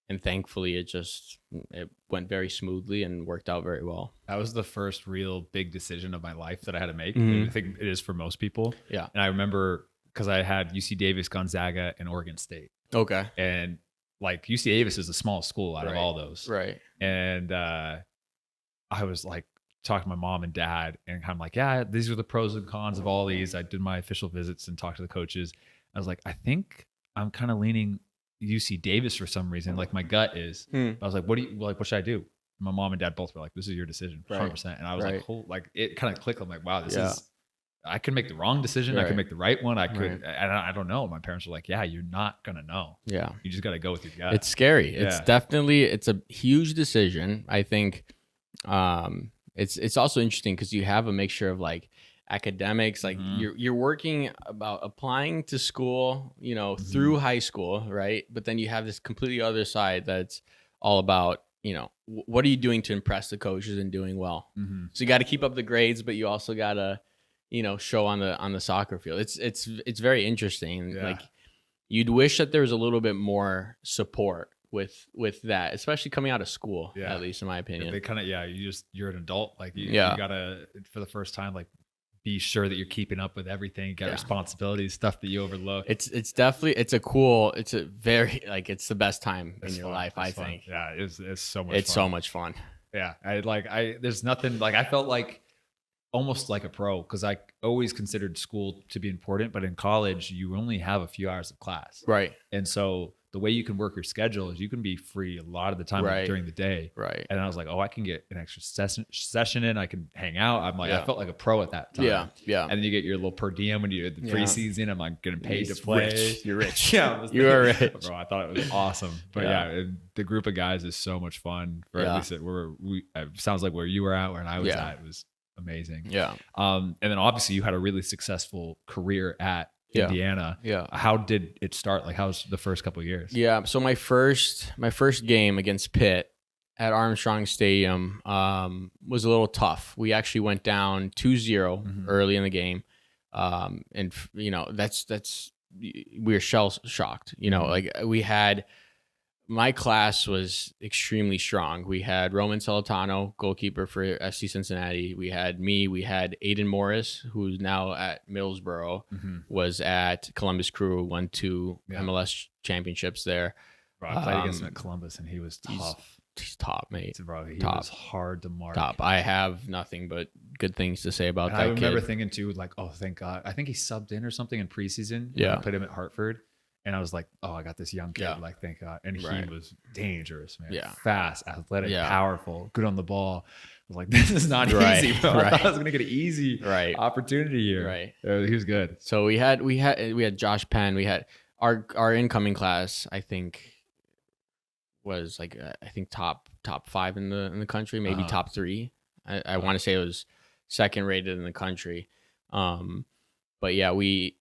And thankfully it went very smoothly and worked out very well. That was the first real big decision of my life that I had to make. I think it is for most people. Yeah. And I remember, because I had UC Davis, Gonzaga, and Oregon State. Okay. And like, UC Davis is the smallest school out of all those. Right. And I was like talking to my mom and dad, and kind of like, yeah, these are the pros and cons of all these. I did my official visits and talked to the coaches. I was like, I think I'm kind of leaning UC Davis for some reason. Like, my gut is. I was like, what should I do? My mom and dad both were like, this is your decision, 100%. And I was like, it kind of clicked. I'm like, wow, this is, I could make the wrong decision. I could make the right one. I could, I don't know. My parents were like, yeah, you're not going to know. Yeah. You just got to go with your gut. It's scary. Yeah. It's a huge decision. I think it's also interesting because you have a mixture of like academics, like you're working about applying to school, through high school, right? But then you have this completely other side that's all about, what are you doing to impress the coaches and doing well? So you got to keep up the grades, but you also got to, show on the soccer field. It's very interesting. Yeah. Like, you'd wish that there was a little bit more support with that, especially coming out of school, at least in my opinion. They kind of, you're an adult. Like, you gotta, for the first time, like, be sure that you're keeping up with everything. You got responsibilities, stuff that you overlook. It's definitely, it's a very, like, it's the best time in your life, I think. Yeah, it's so much fun. It's so much fun. Yeah. There's nothing like, I felt like almost like a pro, because I always considered school to be important, but in college you only have a few hours of class. Right. And so the way you can work your schedule is you can be free a lot of the time during the day. Right. And I was like, oh, I can get an extra session in. I can hang out. I'm like, I felt like a pro at that time. Yeah. Yeah. And then you get your little per diem when you're at the preseason. I'm like getting paid to play. Rich. You're rich. You are rich. Bro, I thought it was awesome. But the group of guys is so much fun. For at least it sounds like where you were at, where I was at, it was amazing. Yeah. And then obviously you had a really successful career at Indiana. Yeah. How did it start? Like, how's the first couple of years? Yeah. So my first game against Pitt at Armstrong Stadium was a little tough. We actually went down 2-0 early in the game. And you know, we were shell shocked. You know, like my class was extremely strong. We had Roman Celentano, goalkeeper for SC Cincinnati. We had me. We had Aiden Morris, who's now at Middlesbrough, was at Columbus Crew, won 2 MLS championships there. Bro, I played against him at Columbus, and he was tough. He's top, mate. Bro, he was hard to mark. Top. I have nothing but good things to say about that kid. I remember thinking, too, like, oh, thank God. I think he subbed in or something in preseason. Yeah. I played him at Hartford. And I was like, oh, I got this young kid. Like, thank God. And he was dangerous, man. Yeah. Fast, athletic, powerful, good on the ball. I was like, this is not easy, bro. I thought I was going to get an easy opportunity here. Right. He was good. So we had Josh Penn. We had our incoming class, I think, was like, top 5 in the country, maybe top 3. I want to say it was second rated in the country. But yeah, we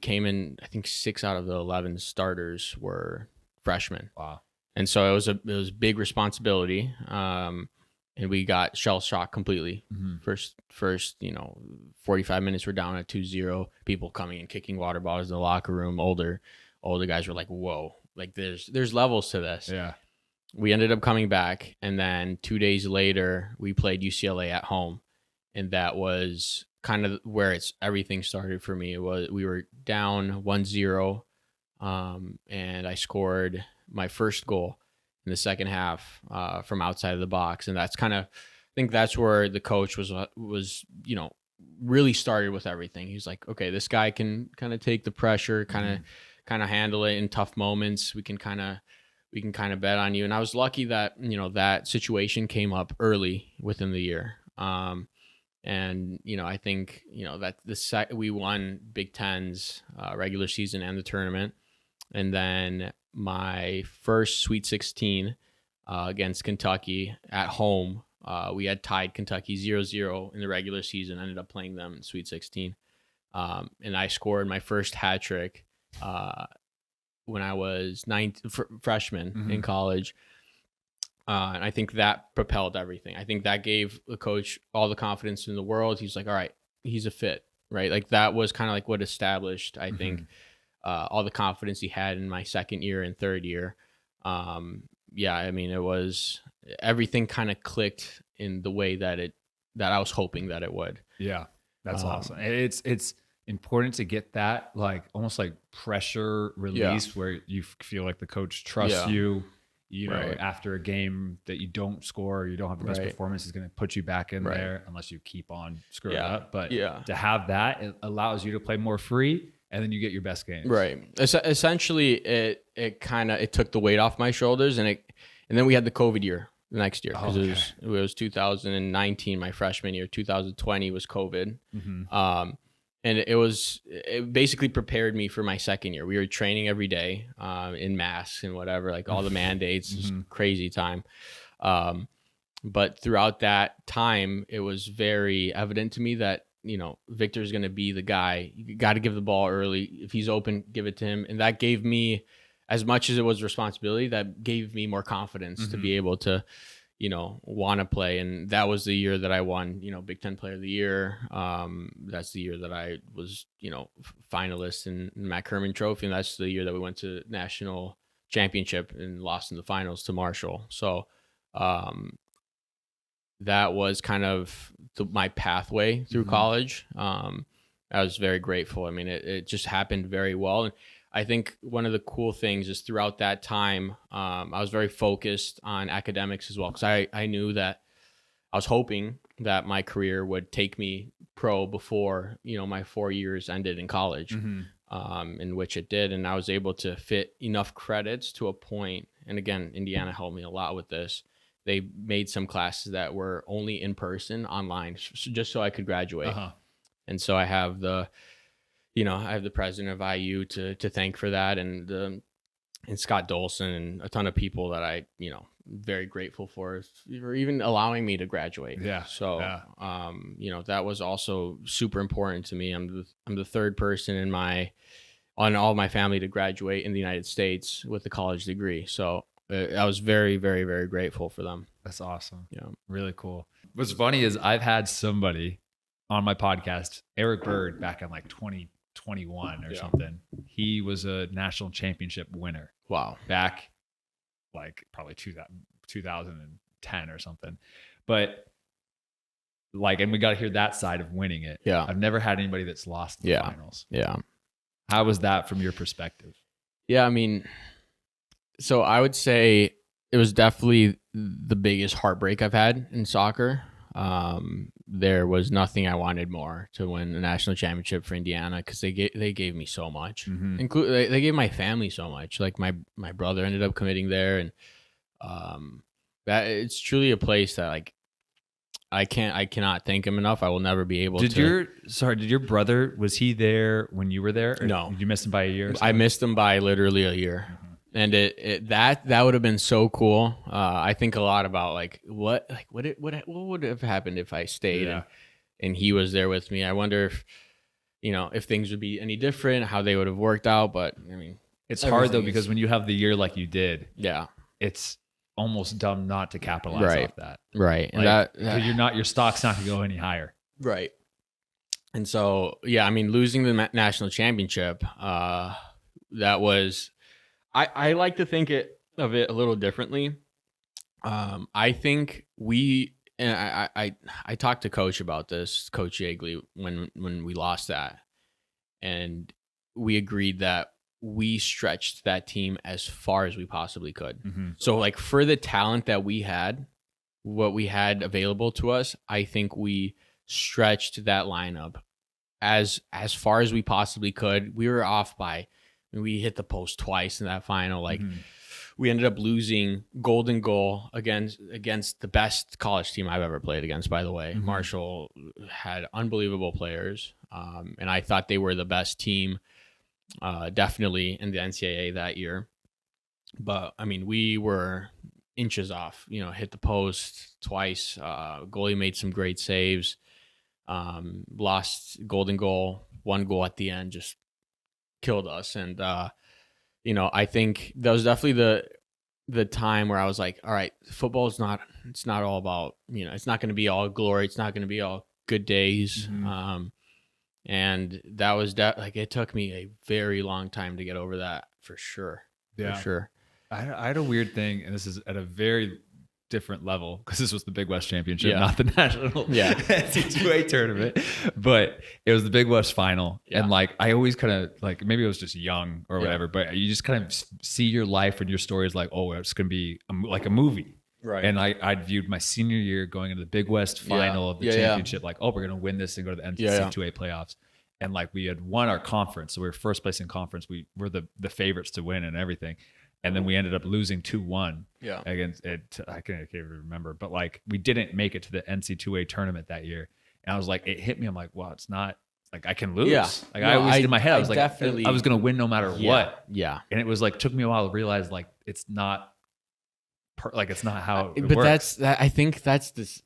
came in, I think 6 out of the 11 starters were freshmen. Wow. And so it was big responsibility. And we got shell shocked completely. First, 45 minutes we're down at 2-0, people coming and kicking water bottles in the locker room. Older guys were like, whoa, like there's levels to this. Yeah. We ended up coming back, and then 2 days later we played UCLA at home. And that was kind of where everything started for me. We were down 1-0, and I scored my first goal in the second half from outside of the box, and I think that's where the coach was really started with everything. He's like, okay, this guy can kind of take the pressure, kind of handle it in tough moments. We can kind of bet on you. And I was lucky that that situation came up early within the year. And, I think, that we won Big Ten's regular season and the tournament. And then my first Sweet 16 against Kentucky at home, we had tied Kentucky 0-0 in the regular season, ended up playing them in Sweet 16. And I scored my first hat trick when I was freshman in college. And I think that propelled everything. I think that gave the coach all the confidence in the world. He's like, all right, he's a fit, right? Like that was kind of like what established, I think, all the confidence he had in my second year and third year. I mean, it was everything kind of clicked in the way that I was hoping that it would. Yeah, that's awesome. It's important to get that like almost like pressure release where you feel like the coach trusts you. After a game that you don't score, or you don't have the best performance, is going to put you back in there unless you keep on screwing up. But to have that, it allows you to play more free, and then you get your best games. Right. Essentially, it took the weight off my shoulders, and then we had the COVID year the next year because it was 2019, my freshman year. 2020 was COVID. And it basically prepared me for my second year. We were training every day in masks and whatever, like all the mandates. It was a crazy time. But throughout that time, it was very evident to me that, Victor's going to be the guy. You got to give the ball early. If he's open, give it to him. And that gave me, as much as it was responsibility, that gave me more confidence to be able to, want to play. And that was the year that I won, Big Ten Player of the Year. That's the year that I was, finalist in Matt Kerman Trophy. And that's the year that we went to national championship and lost in the finals to Marshall. So that was kind of my pathway through college. I was very grateful. I mean, it just happened very well. And I think one of the cool things is throughout that time, I was very focused on academics as well, because I knew that I was hoping that my career would take me pro before, my 4 years ended in college, in which it did. And I was able to fit enough credits to a point. And again, Indiana helped me a lot with this. They made some classes that were only in person online, just so I could graduate. And so I have the president of IU to thank for that, and Scott Dolson and a ton of people that I, very grateful for even allowing me to graduate. So, that was also super important to me. I'm the third person on all my family to graduate in the United States with a college degree. So I was very, very, very grateful for them. That's awesome. Yeah. Really cool. What's funny is I've had somebody on my podcast, Eric Bird, back in like 2021 or something. He was a national championship winner. Wow. Back like probably 2010 or something. But like, and we got to hear that side of winning it. Yeah. I've never had anybody that's lost the finals. Yeah. How was that from your perspective? Yeah. I mean, so I would say it was definitely the biggest heartbreak I've had in soccer. There was nothing I wanted more to win the national championship for Indiana, because they gave me so much. They gave my family so much. Like my brother ended up committing there, and that it's truly a place that like I cannot thank him enough. I will never be able to. Did your brother, was he there when you were there? No. Did you miss him by a year? I missed him by literally a year. And that would have been so cool. I think a lot about what would have happened if I stayed and he was there with me. I wonder if things would be any different, how they would have worked out. But I mean, it's hard though, because when you have the year like you did, it's almost dumb not to capitalize off that. Right. Like, and your stock's not gonna go any higher. Right. And so, I mean, losing the national championship, that was. I like to think of it a little differently. I think I talked to Coach about this, Coach Yeagley, when we lost that, and we agreed that we stretched that team as far as we possibly could. So like for the talent that we had, what we had available to us, I think we stretched that lineup as far as we possibly could. We were off by. We hit the post twice in that final. Like we ended up losing golden goal against the best college team I've ever played against, by the way. Marshall had unbelievable players. And I thought they were the best team, definitely in the NCAA that year. But I mean, we were inches off, hit the post twice. Goalie made some great saves. Lost golden goal, one goal at the end, just killed us. And I think that was definitely the time where I was like, all right, football is not all about, it's not going to be all glory, it's not going to be all good days. And that was it took me a very long time to get over that, for sure. For sure. I had a weird thing, and this is at a very different level, because this was the Big West Championship, not the national NCAA tournament, but it was the Big West final. And I always kind of maybe I was just young or whatever, but you just kind of see your life and your story as it's going to be like a movie. Right. And I'd viewed my senior year going into the Big West final of the championship, we're going to win this and go to the NCAA playoffs. And we had won our conference. So we were first place in conference. We were the favorites to win and everything. And then we ended up losing 2-1 against it. I can't even remember, but we didn't make it to the NCAA tournament that year. And I was it hit me. I'm like, well, it's not I can lose. Yeah. I always in my head, I was I was going to win no matter what. Yeah. And it was took me a while to realize it's not it's not how it but works. I think that's this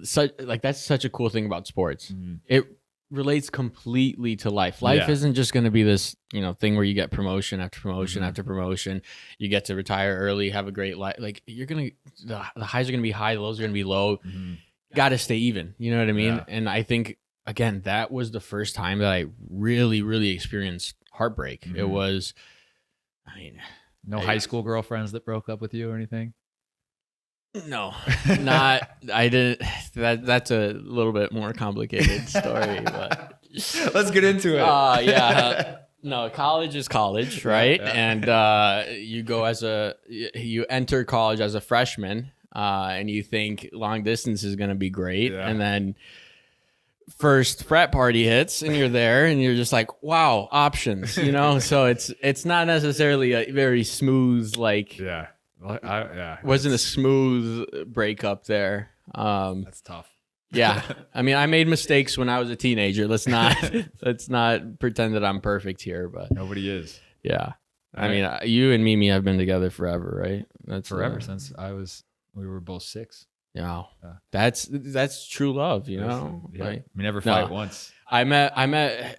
that's such a cool thing about sports. It relates completely to life. Life isn't just going to be this, thing where you get promotion after promotion after promotion. You get to retire early, have a great life. You're going to, the highs are going to be high, the lows are going to be low. Got to stay even. You know what I mean? Yeah. And I think, again, that was the first time that I really, really experienced heartbreak. It was, no high school girlfriends that broke up with you or anything? No, not. I didn't. That's a little bit more complicated story, but let's get into it. Yeah. No, college is college, right? Yeah. And you enter college as a freshman, and you think long distance is going to be great, and then first frat party hits, and you're there, and you're just like, wow, options, So it's not necessarily a very smooth wasn't a smooth breakup there. That's tough. Yeah. I mean, I made mistakes when I was a teenager. Let's not pretend that I'm perfect here, but nobody is. Yeah. I mean, you and Mimi have been together forever, right? That's forever since we were both 6. Yeah. That's true love, Yeah. Like, we never fight once. I met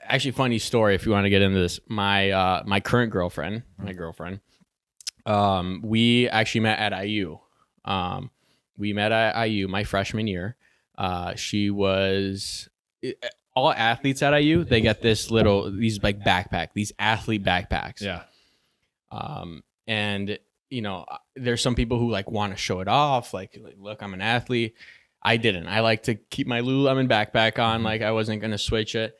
actually, funny story if you want to get into this. My current girlfriend, we actually met at IU. We met at IU my freshman year. She was all athletes at IU. They get these athlete backpacks. Yeah. And there's some people who want to show it off. Like, look, I'm an athlete. I didn't. I like to keep my Lululemon backpack on. Mm-hmm. Like, I wasn't going to switch it.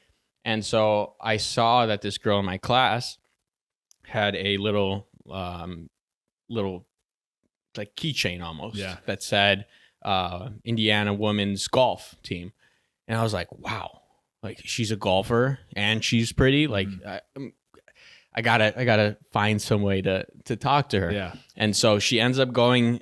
And so I saw that this girl in my class had a little like keychain almost that said Indiana women's golf team. And I was like, wow, like she's a golfer and she's pretty. Like I gotta find some way to talk to her. Yeah. And so she ends up going.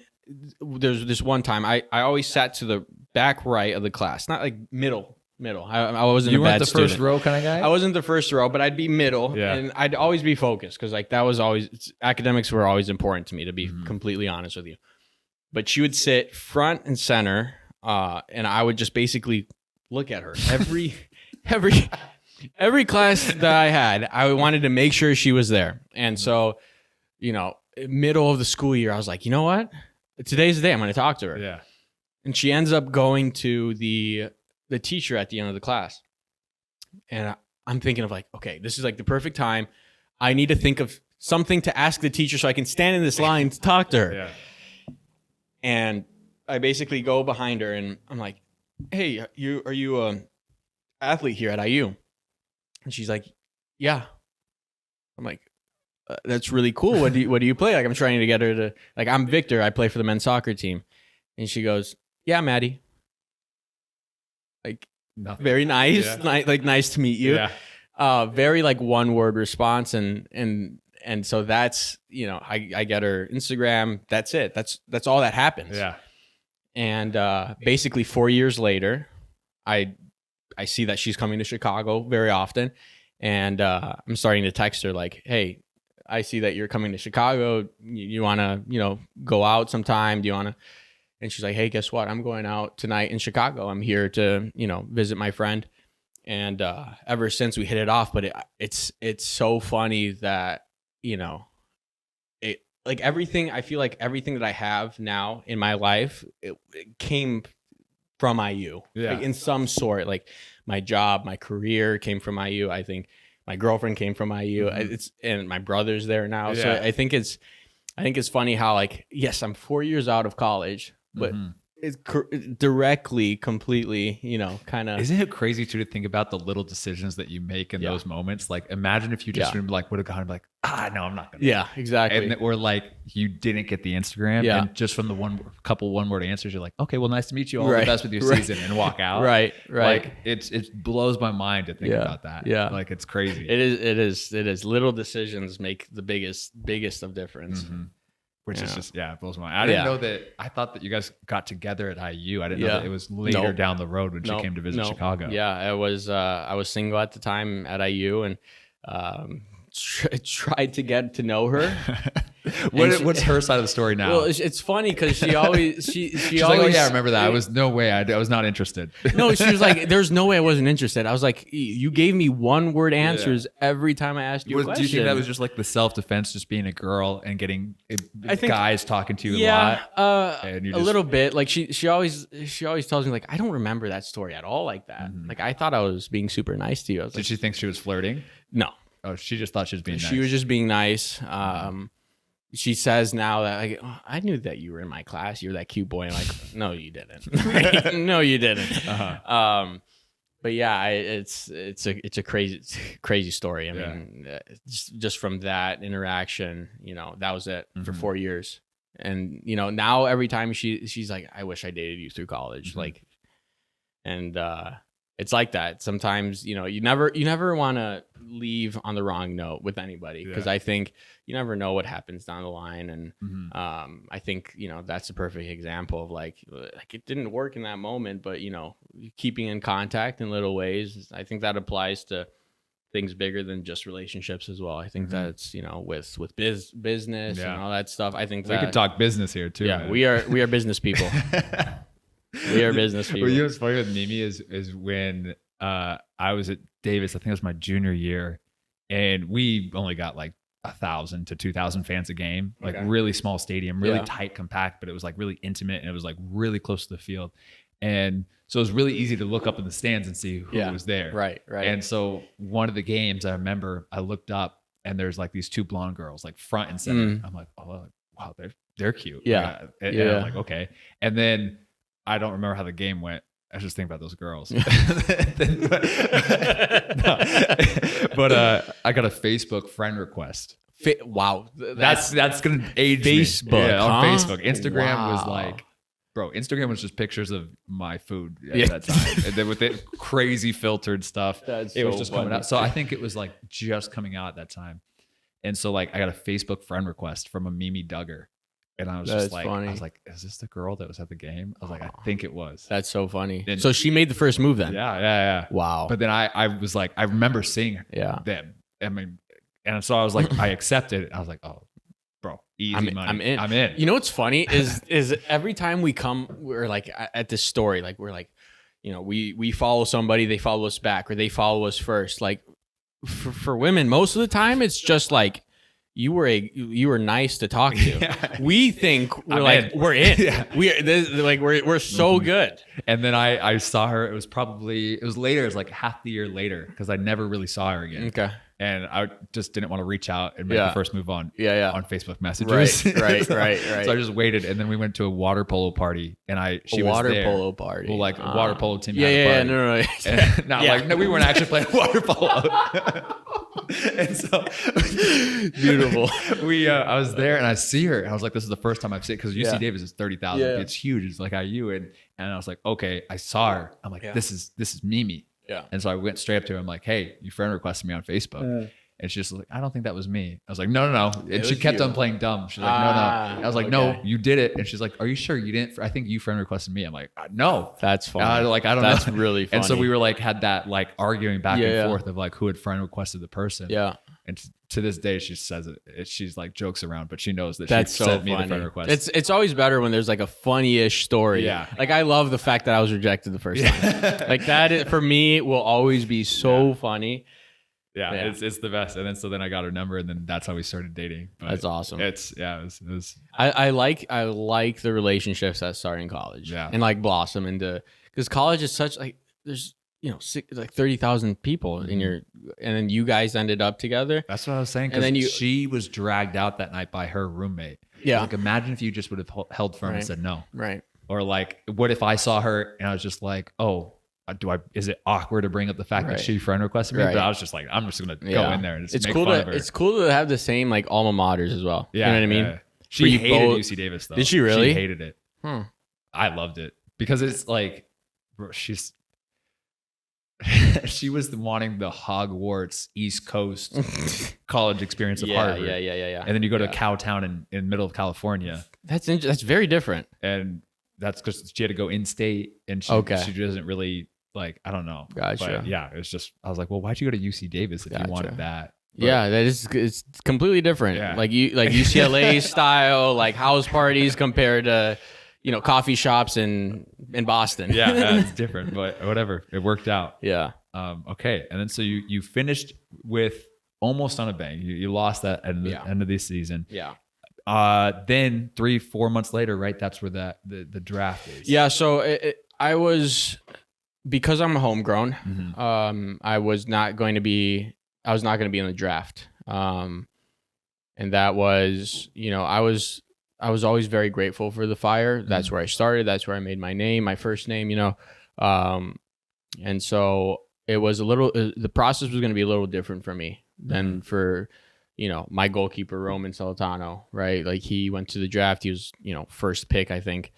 There's this one time I always sat to the back right of the class, not like middle. I wasn't a bad student. You weren't the first row kind of guy? I wasn't the first row, but I'd be middle. Yeah. And I'd always be focused because that was always, academics were always important to me, to be completely honest with you. But she would sit front and center, and I would just basically look at her. Every class that I had, I wanted to make sure she was there. And so, middle of the school year, I was like, you know what? Today's the day. I'm going to talk to her. Yeah. And she ends up going to the teacher at the end of the class. And I'm thinking of okay, this is the perfect time. I need to think of something to ask the teacher so I can stand in this line to talk to her. Yeah. And I basically go behind her and I'm like, hey, are you an athlete here at IU? And she's like, yeah. I'm like, that's really cool. What do you play? I'm trying to get her to, I'm Victor. I play for the men's soccer team. And she goes, yeah, Maddie. Nothing. Very nice. Yeah. Nice to meet you. Yeah. Very one word response. And so that's, I get her Instagram. That's it. That's all that happens. Yeah. And basically 4 years later, I see that she's coming to Chicago very often. And I'm starting to text her hey, I see that you're coming to Chicago. You want to, go out sometime? Do you want to? And she's like, hey, guess what? I'm going out tonight in Chicago. I'm here to, visit my friend. And ever since we hit it off, but it's so funny that, everything, I feel like everything that I have now in my life, it came from IU. Yeah. In some sort, my job, my career came from IU. I think my girlfriend came from IU. Mm-hmm. And my brother's there now. Yeah. So I think it's funny how yes, I'm 4 years out of college, but it's directly, completely, kind of. Isn't it crazy too to think about the little decisions that you make in those moments? Imagine if you just would have gone no, I'm not gonna. Yeah, exactly. Or you didn't get the Instagram, and just from the couple one word answers, you're like, okay, well, nice to meet you. All the best with your season, and walk out. Right. It blows my mind to think about that. Yeah, it's crazy. It is. Little decisions make the biggest of difference. Mm-hmm. Which is just, it blows my mind. I didn't know that. I thought that you guys got together at IU. I didn't know that it was later down the road when she came to visit Chicago. Yeah, I was single at the time at IU and tried to get to know her. What's her side of the story now? Well, it's funny because she always she's always like, oh yeah, I remember that. I was no way. I was not interested. No, she was like, there's no way I wasn't interested. I was like, you gave me one word answers every time I asked you a question. Do you think that was just the self-defense, just being a girl and getting guys talking to you a lot? A little bit. She always tells me I don't remember that story at all like that. Mm-hmm. I thought I was being super nice to you. Did she think she was flirting? No. Oh, she just thought she was being nice. She was just being nice. she says now that like, oh, I knew that you were in my class. You were that cute boy. And like, no, you didn't. No, you didn't. But yeah, it's a crazy story. I mean, just from that interaction, that was it for 4 years. And now every time she's like, I wish I dated you through college, like, and it's like that. Sometimes you never want to leave on the wrong note with anybody, because I think you never know what happens down the line. And I think that's a perfect example of like it didn't work in that moment, but keeping in contact in little ways. I think that applies to things bigger than just relationships as well. I think that's with business and all that stuff. I think we could talk business here too. Yeah, man. we are business people. We are business people. What was funny with Mimi is when I was at Davis, I think it was my junior year, and we only got like 1,000 to 2,000 fans a game, like really small stadium, really tight, compact, but it was like really intimate and it was like really close to the field. And so it was really easy to look up in the stands and see who was there. Right. And so one of the games I remember, I looked up and there's like these 2 blonde girls, like front and center. I'm like, oh, wow, they're cute. Yeah. And I'm like, okay. And then I don't remember how the game went. I was just thinking about those girls. But I got a Facebook friend request. Wow. That's going to age Facebook, me. Yeah, on Facebook. Instagram was like, bro, Instagram was just pictures of my food at that time. And then with it crazy filtered stuff, it was just coming out. So I think it was like just coming out at that time. And so like I got a Facebook friend request from a Mimi Duggar. And I was just like, funny. I was like, is this the girl that was at the game? I was like, I think it was. That's so funny. And so she made the first move then? Yeah. Wow. But then I was like, I remember seeing them. I mean, and so I was like, I accepted it. I was like, oh, bro, easy money. I'm in. You know what's funny is every time we're like at this story, like we're like, we follow somebody, they follow us back, or they follow us first. Like for women, most of the time, it's just like, you were nice to talk to. We think we're in. We're so good. And then I saw her. It was later. It was like half the year later because I never really saw her again. Okay. And I just didn't want to reach out and make the first move on Facebook messages. Right. So I just waited, and then we went to a water polo party, and she was there. Water polo party. Well, like a water polo team. No. No, we weren't actually playing water polo. And so beautiful. I was there, and I see her, and I was like, this is the first time I've seen it, because UC Davis is 30,000. It's huge. It's like IU, and I was like, okay, I saw her. I'm like, this is Mimi. Yeah. And so I went straight up to her. I'm like, hey, you friend requested me on Facebook. And she's just like, I don't think that was me. I was like, no. And she kept on playing dumb. She's like, no. I was like, no, you did it. And she's like, are you sure you didn't? I think you friend requested me. I'm like, no. That's funny. I don't know. That's really funny. And so we were like, had that like arguing back and forth of like who had friend requested the person. Yeah. And to this day, she says it. She's like jokes around, but she knows that that's she sent me the friend request. It's always better when there's like a funny-ish story. Yeah. Like I love the fact that I was rejected the first time. Like that for me will always be so funny. Yeah, it's the best. And then I got her number, and then that's how we started dating. But that's awesome. It was. I like the relationships that start in college. Yeah. And like blossom into, because college is such like there's like 30,000 people in your, and then you guys ended up together. That's what I was saying. And then she was dragged out that night by her roommate. Yeah. Like imagine if you just would have held firm and said no. Right. Or like, what if I saw her and I was just like, oh, is it awkward to bring up the fact that she friend requested me? But I was just like, I'm just gonna go in there and just make fun of her. It's cool to have the same like alma maters as well. Yeah, you know what I mean? She hated UC Davis though. Did she really? She hated it. I loved it because it's like, she was wanting the Hogwarts East Coast college experience of Harvard. Yeah. And then you go to Cowtown in middle of California. That's very different. And that's because she had to go in state, and she doesn't really like, I don't know. Gotcha. But it's just, I was like, well, why'd you go to UC Davis if you wanted that? But, it's completely different. Yeah. Like UCLA style, like house parties compared to, coffee shops in Boston. It's different, but whatever. It worked out. Yeah. Okay. And then so you finished with almost on a bang. You lost that at the end of this season. Yeah. Then 3-4 months later, right? That's where the draft is. Yeah. So I was, because I'm a homegrown, I was not going to be in the draft. And And that was, I was always very grateful for the Fire. That's where I started. That's where I made my name, my first name, and so it was the process was going to be a little different for me than for, my goalkeeper, Roman Celentano, right? Like he went to the draft. He was, first pick, I think,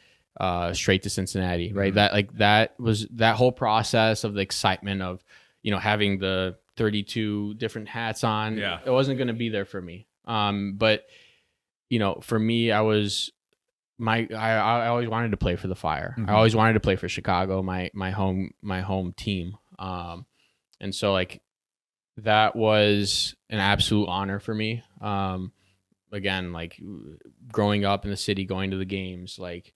straight to Cincinnati, right? That was that whole process of the excitement of, having the 32 different hats on. Yeah. It wasn't going to be there for me. But, for me, I always wanted to play for the Fire. I always wanted to play for Chicago, my home team. And so like that was an absolute honor for me. Again, like growing up in the city, going to the games, like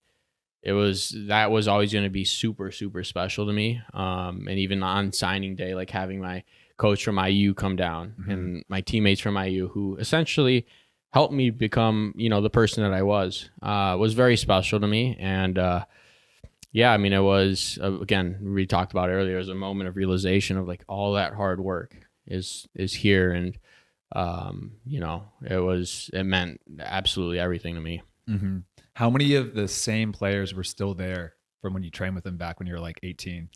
that was always going to be super, super special to me. And even on signing day, like having my coach from IU come down and my teammates from IU who essentially helped me become, the person that I was very special to me. And, yeah, I mean, it was, again, we talked about it earlier, it was a moment of realization of like all that hard work is here. And, it meant absolutely everything to me. Mm-hmm. How many of the same players were still there from when you trained with them back when you were like 18?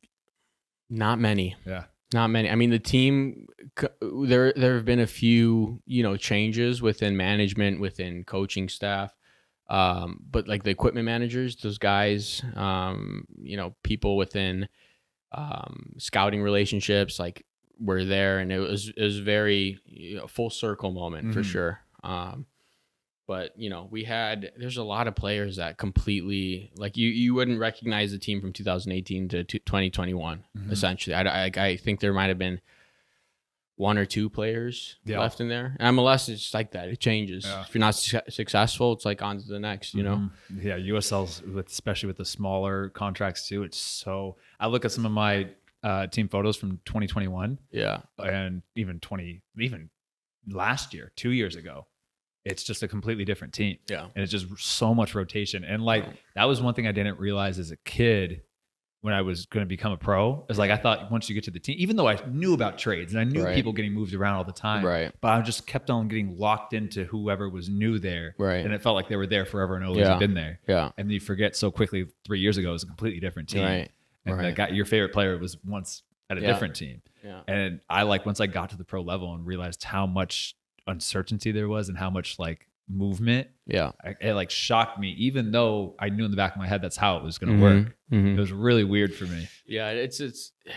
Not many. Yeah. Not many. I mean, the team, there have been a few, changes within management, within coaching staff. But like the equipment managers, those guys, people within scouting relationships, like were there, and it was very full circle moment for sure. But there's a lot of players that completely like you wouldn't recognize the team from 2018 to 2021. Essentially, I think there might have been one or two players left in there. And MLS is just like that. It changes. Yeah. If you're not successful, it's like on to the next, Yeah, USL's, especially with the smaller contracts too, it's so... I look at some of my team photos from 2021. Yeah. And even last year, 2 years ago. It's just a completely different team. Yeah. And it's just so much rotation. And like, that was one thing I didn't realize as a kid when I was going to become a pro, is like, I thought once you get to the team, even though I knew about trades and I knew people getting moved around all the time, but I just kept on getting locked into whoever was new there. Right. And it felt like they were there forever and always been there. Yeah. And then you forget so quickly 3 years ago, it was a completely different team. Right. And your favorite player was once at a different team. Yeah. And I once I got to the pro level and realized how much uncertainty there was and how much like movement, it like shocked me, even though I knew in the back of my head that's how it was going to work. It was really weird for me. Yeah, it's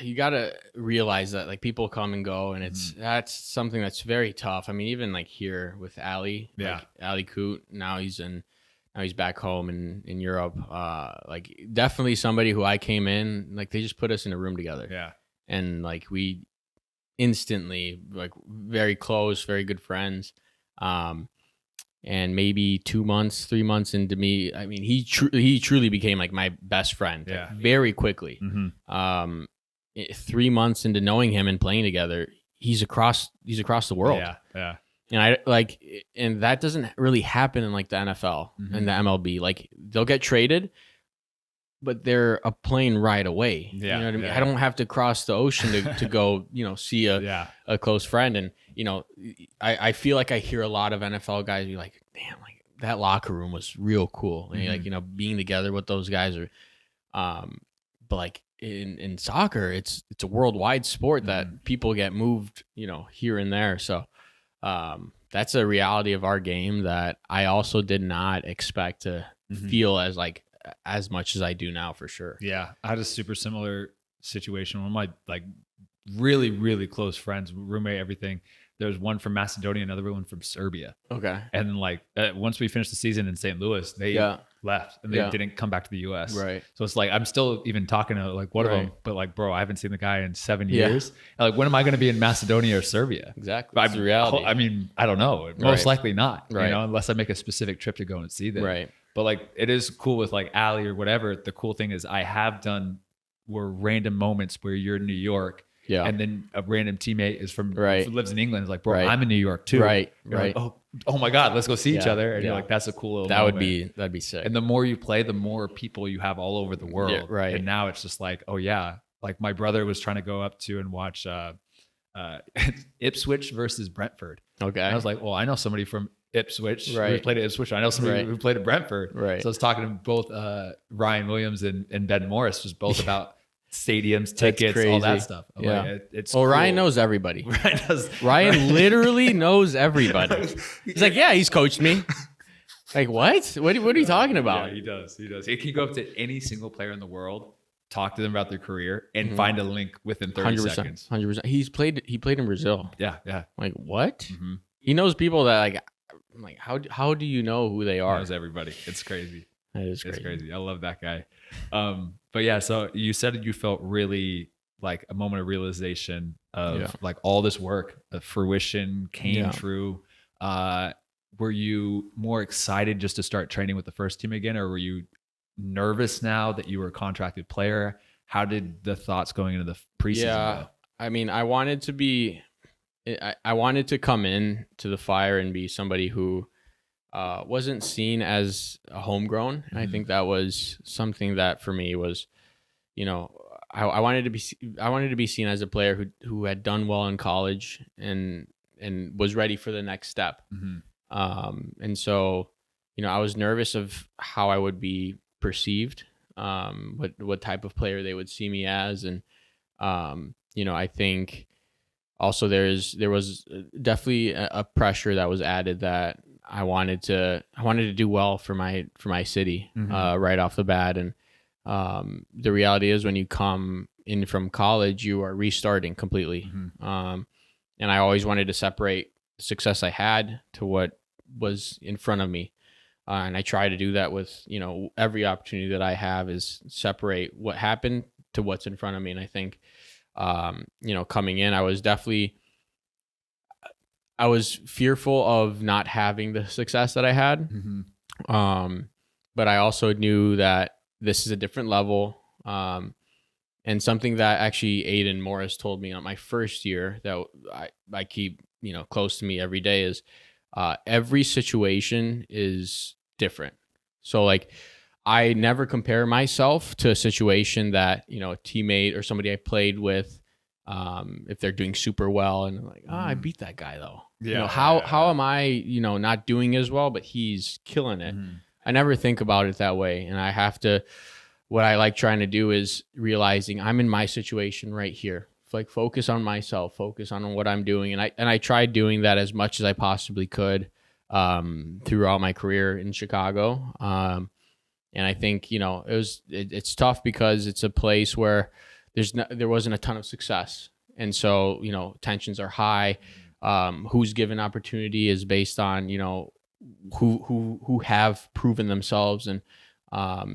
you got to realize that like people come and go, and that's something that's very tough. I mean, even like here with Ali, like Ali Coot, now he's back home in Europe. Like definitely somebody who I came in, like they just put us in a room together. Yeah. And like we instantly like very close, very good friends. And maybe 2 months, 3 months into me, I mean, he truly became like my best friend like, very quickly. 3 months into knowing him and playing together, he's across the world. Yeah. And that doesn't really happen in like the NFL and the MLB. Like they'll get traded, but they're a plane ride away. Yeah, you know what I mean? I don't have to cross the ocean to go, see a close friend. And, I feel like I hear a lot of NFL guys be like, damn, like that locker room was real cool. And like, being together with those guys are, but like in soccer, it's a worldwide sport that people get moved, here and there. So, that's a reality of our game that I also did not expect to feel as much as I do now, for sure. Yeah. I had a super similar situation. One of my like really, really close friends, roommate, everything. There was one from Macedonia, another one from Serbia. Okay. And then like once we finished the season in St. Louis, they left and they didn't come back to the US. Right. So it's like, I'm still even talking to like one of them, but like, bro, I haven't seen the guy in 7 years. And like, when am I going to be in Macedonia or Serbia? Exactly. That's the reality. I mean, I don't know. Most likely not, right. Unless I make a specific trip to go and see them. Right. But like, it is cool with like Ali or whatever. The cool thing is I have done random moments where you're in New York. Yeah. And then a random teammate is who lives in England is like, bro, I'm in New York too. Right. Like, oh my God, let's go see each other. And you're like, that's a cool little moment. That'd be sick. And the more you play, the more people you have all over the world. Yeah, right. And now it's just like, oh yeah. Like my brother was trying to go up to and watch Ipswich versus Brentford. Okay. And I was like, well, I know somebody from Ipswich. Right. We played at Ipswich. I know somebody who played at Brentford. Right. So I was talking to both Ryan Williams and Ben Morris, just both about stadiums, tickets, all that stuff. I'm like, it's well, cool. Ryan knows everybody. Ryan literally knows everybody. He's like, yeah, he's coached me. Like, what? What are you talking about? Yeah, he does. He can go up to any single player in the world, talk to them about their career, and find a link within 30 seconds. 100%. He played in Brazil. Yeah, yeah. Like, what? He knows people that, like, I'm like, how do you know who they are? He knows everybody. It's crazy. That is crazy. It's crazy. I love that guy. But yeah, so you said you felt really like a moment of realization of like all this work, the fruition came true. Were you more excited just to start training with the first team again, or were you nervous now that you were a contracted player? How did the thoughts going into the preseason go? I mean, I wanted to come in to the Fire and be somebody who wasn't seen as a homegrown. And I think that was something that for me was, you know, I wanted to be seen as a player who had done well in college and was ready for the next step. And so, you know, I was nervous of how I would be perceived, what type of player they would see me as. And, you know, I think also there was definitely a pressure that was added that I wanted to do well for my city, right off the bat. And, the reality is when you come in from college, you are restarting completely. And I always wanted to separate the success I had to what was in front of me. And I try to do that with, you know, every opportunity that I have is separate what happened to what's in front of me. And I think, you know, coming in, I was fearful of not having the success that I had. But I also knew that this is a different level. And something that actually Aiden Morris told me on my first year that I keep, you know, close to me every day is, every situation is different. So like, I never compare myself to a situation that, you know, a teammate or somebody I played with, if they're doing super well and I'm like, I beat that guy though. You know, how am I, you know, not doing as well, but he's killing it. I never think about it that way. And what I like trying to do is realizing I'm in my situation right here. Like focus on myself, focus on what I'm doing. And I tried doing that as much as I possibly could, throughout my career in Chicago. And I think, you know, it's tough because it's a place where there wasn't a ton of success. And so, you know, tensions are high. Who's given opportunity is based on, you know, who have proven themselves. And,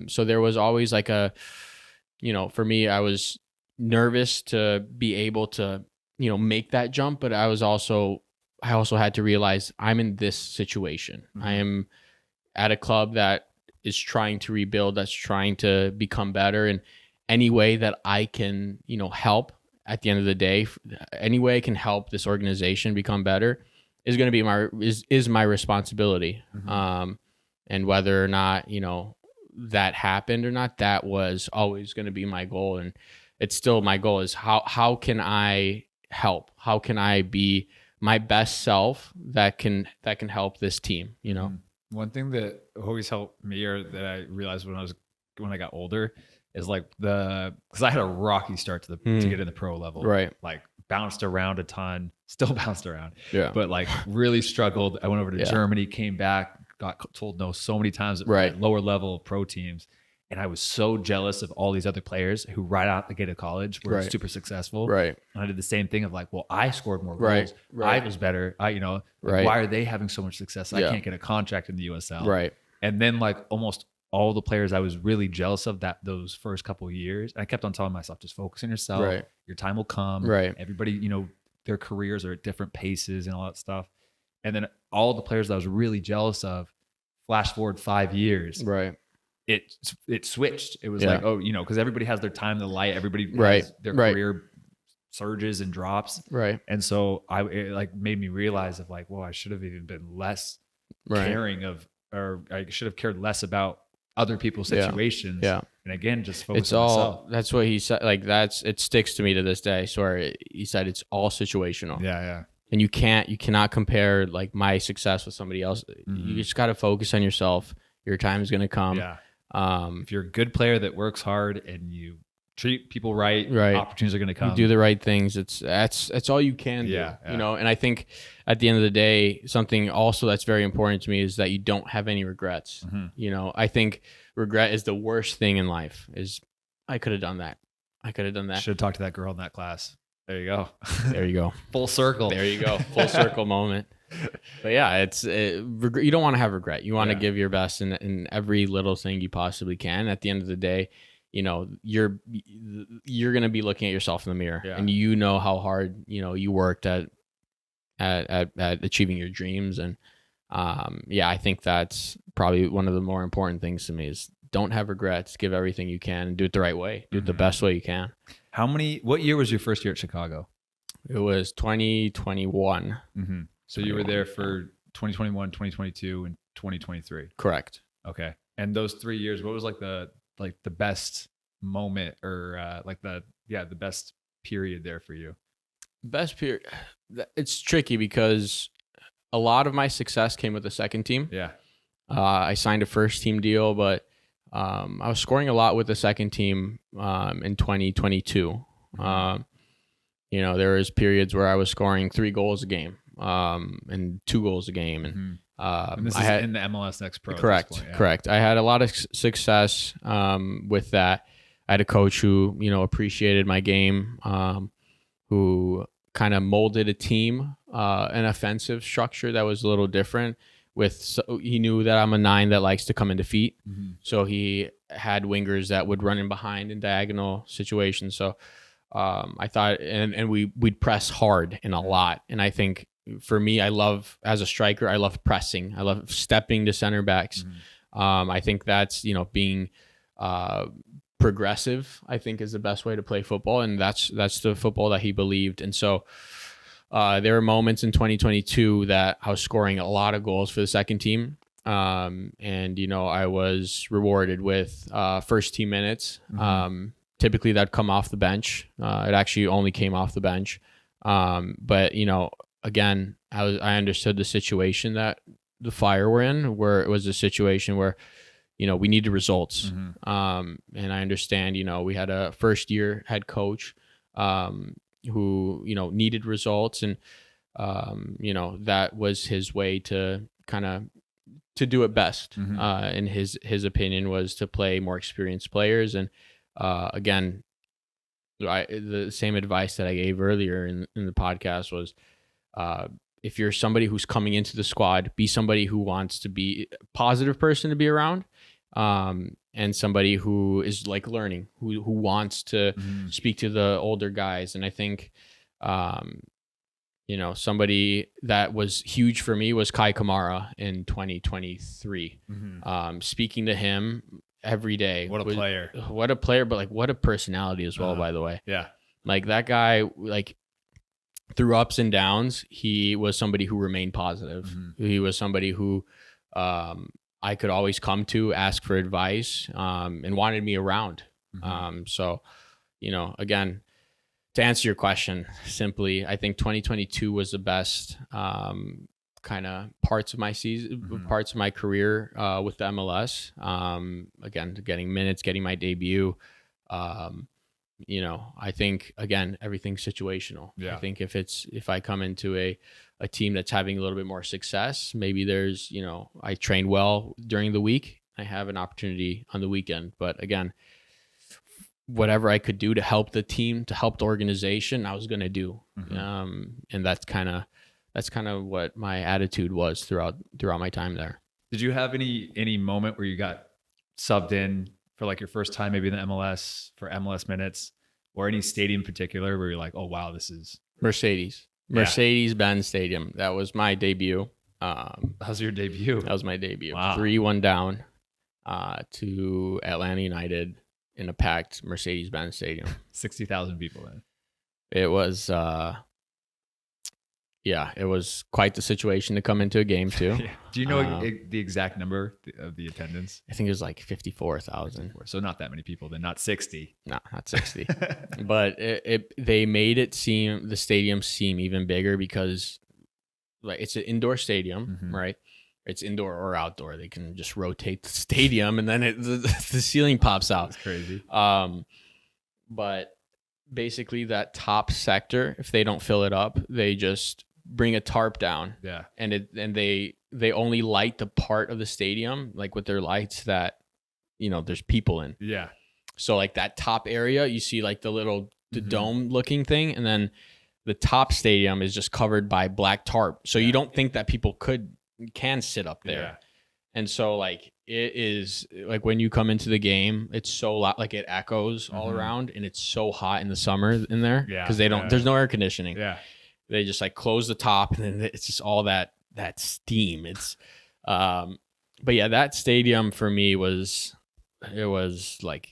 so there was always like you know, for me, I was nervous to be able to, you know, make that jump, but I also had to realize I'm in this situation. I am at a club that is trying to rebuild, that's trying to become better. And any way that I can, you know, help at the end of the day, any way I can help this organization become better is going to be my responsibility. And whether or not, you know, that happened or not, that was always going to be my goal. And it's still my goal is how can I help? How can I be my best self that can help this team, you know? One thing that always helped me, or that I realized when I got older, is like because I had a rocky start to get in the pro level, right? Like bounced around a ton, still bounced around, but like really struggled. I went over to Germany, came back, got told no so many times at lower level pro teams. And I was so jealous of all these other players who right out the gate of college were super successful. Right. And I did the same thing of like, well, I scored more goals. I was better. Why are they having so much success? I can't get a contract in the USL. Right. And then like almost all the players I was really jealous of those first couple of years. And I kept on telling myself, just focus on yourself. Right. Your time will come. Right. Everybody, you know, their careers are at different paces and all that stuff. And then all the players that I was really jealous of, flash forward 5 years. Right. It switched. It was like, oh, you know, because everybody has their time to light. Everybody has their career surges and drops. Right. And so it like made me realize of like, well, I should have even been less caring of, or I should have cared less about other people's situations. Yeah. And again, just focus on myself. That's what he said. Like it sticks to me to this day. So he said it's all situational. Yeah. Yeah. And you cannot compare like my success with somebody else. You just got to focus on yourself. Your time is going to come. Yeah. If you're a good player that works hard and you treat people right, opportunities are going to come. You do the right things. That's all you can do. Yeah. You know, and I think at the end of the day, something also that's very important to me is that you don't have any regrets. You know, I think regret is the worst thing in life. Is I could have done that. Should have talked to that girl in that class. There you go. There you go. Full circle. There you go. Full circle moment. But yeah, you don't want to have regret. You want to give your best in every little thing you possibly can. At the end of the day, you know, you're going to be looking at yourself in the mirror, and you know how hard, you know, you worked at achieving your dreams. And I think that's probably one of the more important things to me is don't have regrets, give everything you can, and do it the right way, do it the best way you can. What year was your first year at Chicago? It was 2021. So you were there for 2021, 2022, and 2023. Correct. Okay. And those 3 years, what was like the best moment or the best period there for you? Best period. It's tricky because a lot of my success came with the second team. Yeah. I signed a first team deal, but I was scoring a lot with the second team in 2022. You know, there was periods where I was scoring 3 goals a game and 2 goals a game. And this is in the MLS Next Pro. Correct. I had a lot of success with that. I had a coach who, you know, appreciated my game, who kind of molded a team, an offensive structure that was a little different. He knew that I'm a 9 that likes to come into feet. So he had wingers that would run in behind in diagonal situations. So I thought, and we'd press hard and a lot. And I think for me, as a striker, I love pressing. I love stepping to center backs. I think that's, you know, being progressive, I think is the best way to play football. And that's the football that he believed. And so there were moments in 2022 that I was scoring a lot of goals for the second team. And, you know, I was rewarded with first team minutes. Typically that'd come off the bench. It actually only came off the bench. But, you know, again, I understood the situation that the Fire were in, where it was a situation where, you know, we needed results. And I understand, you know, we had a first year head coach who, you know, needed results. And, you know, that was his way to kind of to do it best. And his opinion was to play more experienced players. And again, the same advice that I gave earlier in the podcast was, if you're somebody who's coming into the squad, be somebody who wants to be a positive person to be around, and somebody who is like learning, who wants to speak to the older guys. And I think, you know, somebody that was huge for me was Kai Kamara in 2023. Speaking to him every day. What a player, but like what a personality as well, by the way. Yeah. Like that guy, like through ups and downs, he was somebody who remained positive. He was somebody who I could always come to, ask for advice, and wanted me around. So, you know, again, to answer your question simply, I think 2022 was the best kind of parts of my season, parts of my career with the MLS. Again, getting minutes, getting my debut. You know, I think again, everything's situational. I think if I come into a team that's having a little bit more success, maybe there's, you know, I trained well during the week, I have an opportunity on the weekend. But again, whatever I could do to help the team, to help the organization, I was going to do. And that's kind of what my attitude was throughout my time there. Did you have any moment where you got subbed in for like your first time, maybe in the MLS for MLS minutes, or any stadium in particular where you're like, oh wow, this is Mercedes-Benz Stadium? That was my debut. How's your debut? That was my debut. Wow. 3-1 down to Atlanta United in a packed Mercedes-Benz Stadium. 60,000 people in. It was yeah, it was quite the situation to come into a game too. Yeah. Do you know the exact number of the attendance? I think it was like 54,000. So not that many people, then not 60. No, not 60. But they made the stadium seem even bigger because like it's an indoor stadium, right? It's indoor or outdoor. They can just rotate the stadium and then the ceiling pops out. That's crazy. But basically that top sector, if they don't fill it up, they just bring a tarp down. Yeah. And they only light the part of the stadium like with their lights that there's people in. Yeah. So like that top area, you see like the dome looking thing, and then the top stadium is just covered by black tarp. So you don't think that people can sit up there. Yeah. And so like it is like when you come into the game, it's so loud, like it echoes all around, and it's so hot in the summer in there because there's no air conditioning. Yeah. They just like close the top, and then it's just all that steam. It's but yeah, that stadium for me was like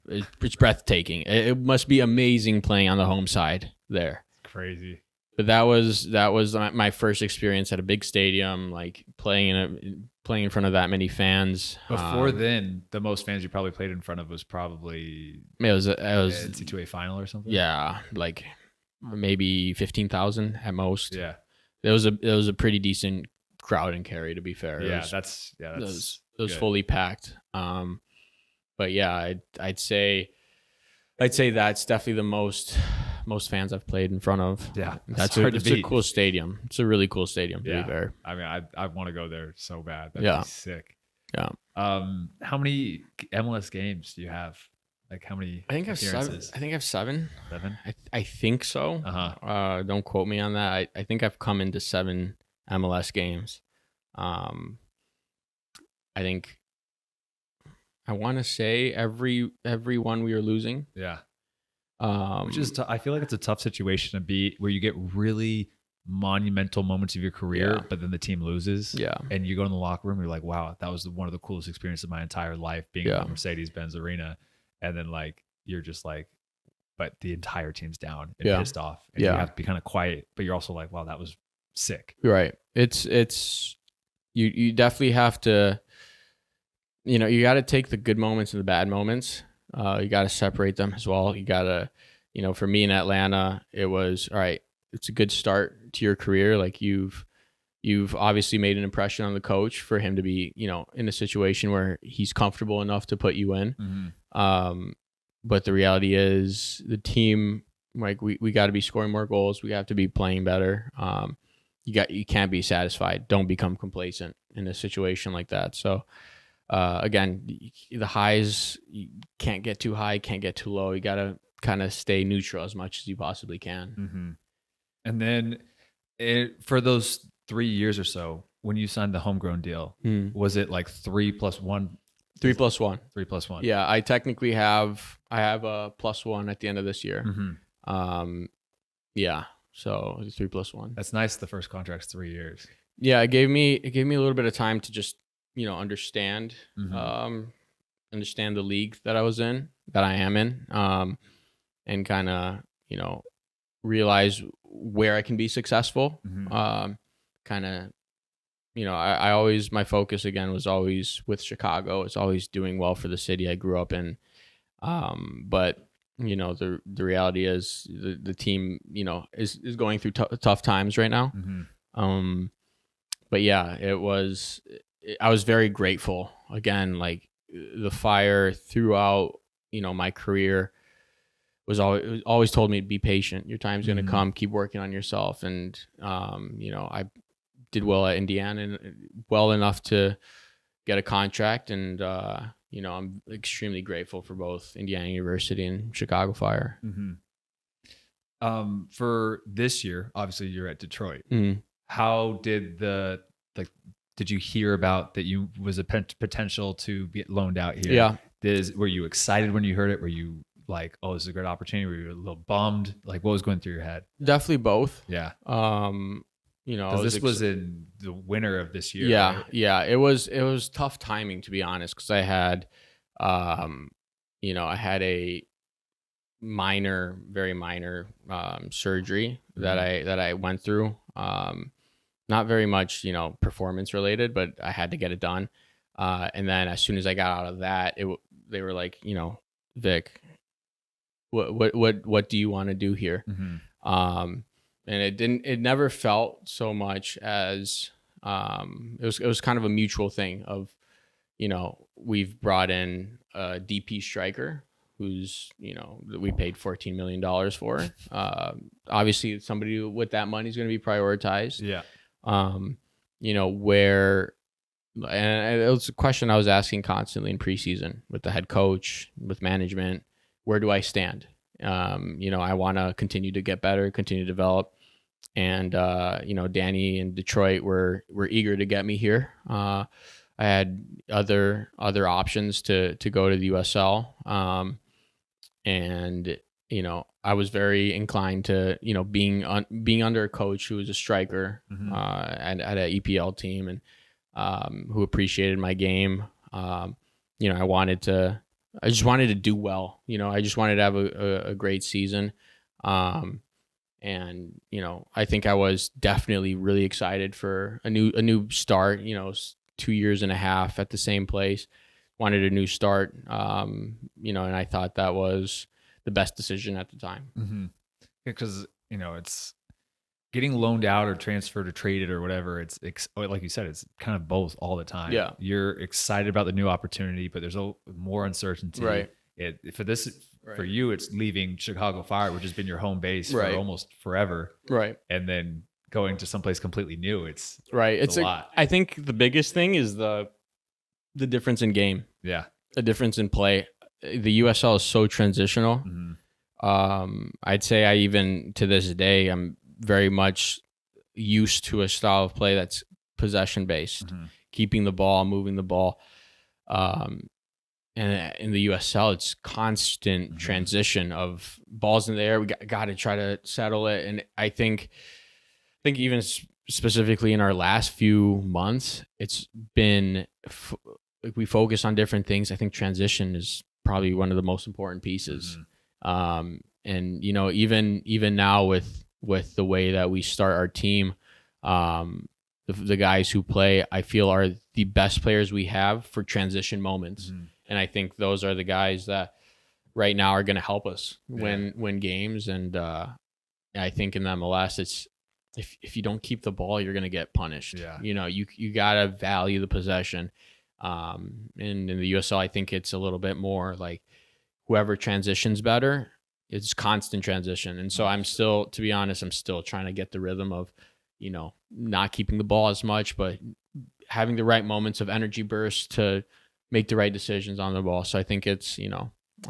it's breathtaking. It must be amazing playing on the home side there. Crazy. But that was my first experience at a big stadium, like playing in front of that many fans. Before then, the most fans you probably played in front of was probably it was NCAA final or something. Yeah, like maybe 15,000 at most. Yeah, it was a pretty decent crowd in Cary, to be fair. It was fully packed. But yeah, I'd say that's definitely the most fans I've played in front of. Yeah, it's a cool stadium. It's a really cool stadium, to be fair. I mean, I want to go there so bad. That'd be sick. Yeah. How many MLS games do you have? Like how many? I think I have 7. I think I have 7. 7? I think so. Don't quote me on that. I think I've come into 7 MLS games. I think I want to say every one we were losing. Yeah. Which is I feel like it's a tough situation to be where you get really monumental moments of your career, but then the team loses. Yeah. And you go in the locker room, you're like, wow, that was one of the coolest experiences of my entire life, being in the Mercedes-Benz Arena. And then like you're just like, but the entire team's down and pissed off. And you have to be kind of quiet, but you're also like, wow, that was sick. Right. It's you definitely have to, you got to take the good moments and the bad moments. You got to separate them as well. You got to, for me in Atlanta, it was, all right, it's a good start to your career. Like you've obviously made an impression on the coach for him to be, in a situation where he's comfortable enough to put you in. But the reality is the team, like we got to be scoring more goals. We have to be playing better. You can't be satisfied. Don't become complacent in a situation like that. So, again, the highs, you can't get too high, can't get too low. You got to kind of stay neutral as much as you possibly can. And then for those 3 years or so, when you signed the Homegrown deal, was it like 3+1? 3+1. 3+1. Yeah, I technically have a +1 at the end of this year. Yeah, so it's 3+1. That's nice. The first contract's 3 years. Yeah, it gave me a little bit of time to just understand the league that I am in, and kind of realize where I can be successful. Kind of I always, my focus again was always with Chicago. It's always doing well for the city I grew up in. But the reality is the team is going through tough times right now. But yeah, I was very grateful. Again, like the fire throughout, my career was always told me to be patient. Your time's going to come. Keep working on yourself. And, I did well at Indiana and well enough to get a contract. And, I'm extremely grateful for both Indiana University and Chicago Fire. For this year, obviously you're at Detroit. How did did you hear about that you was a potential to get loaned out here? Yeah. Were you excited when you heard it? Were you like, oh, this is a great opportunity? Were you a little bummed? Like what was going through your head? Definitely both. Yeah. This was in the winter of this year. Yeah. Right? Yeah. It was tough timing, to be honest. Cause I had, I had a very minor surgery that I went through. Not very much, performance related, but I had to get it done. And then as soon as I got out of that, they were like, Vic, what do you want to do here? And it never felt so much as, it was kind of a mutual thing of, we've brought in a DP striker who's, that we paid $14 million for. Obviously somebody with that money is going to be prioritized. Yeah. Where, and it was a question I was asking constantly in preseason with the head coach, with management. Where do I stand? I want to continue to get better, continue to develop. And, Danny and Detroit were eager to get me here. I had other options to go to the USL. And, I was very inclined to, being under a coach who was a striker, and at an EPL team, and who appreciated my game. I just wanted to do well. I just wanted to have a great season. And, I think I was definitely really excited for a new start, 2 years and a half at the same place, wanted a new start. And I thought that was the best decision at the time. Because, it's getting loaned out or transferred or traded or whatever. It's like you said, it's kind of both all the time. Yeah. You're excited about the new opportunity, but there's more uncertainty. Right. For you, it's leaving Chicago Fire, which has been your home base for almost forever. Right. And then going to someplace completely new. It's a lot. I think the biggest thing is the difference in game. Yeah. The difference in play. The USL is so transitional. I'd say I even to this day, I'm very much used to a style of play that's possession based, keeping the ball, moving the ball. And in the USL, it's constant transition of balls in the air. We got to try to settle it. And I think even specifically in our last few months, it's been we focus on different things. I think transition is probably one of the most important pieces. And even now with the way that we start our team, the guys who play, I feel are the best players we have for transition moments. And I think those are the guys that right now are going to help us win games. And I think in the MLS, it's if you don't keep the ball, you're going to get punished. Yeah. You got to value the possession. And in the USL, I think it's a little bit more like whoever transitions better, it's constant transition. And so to be honest, I'm still trying to get the rhythm of, not keeping the ball as much, but having the right moments of energy bursts to make the right decisions on the ball. So I think I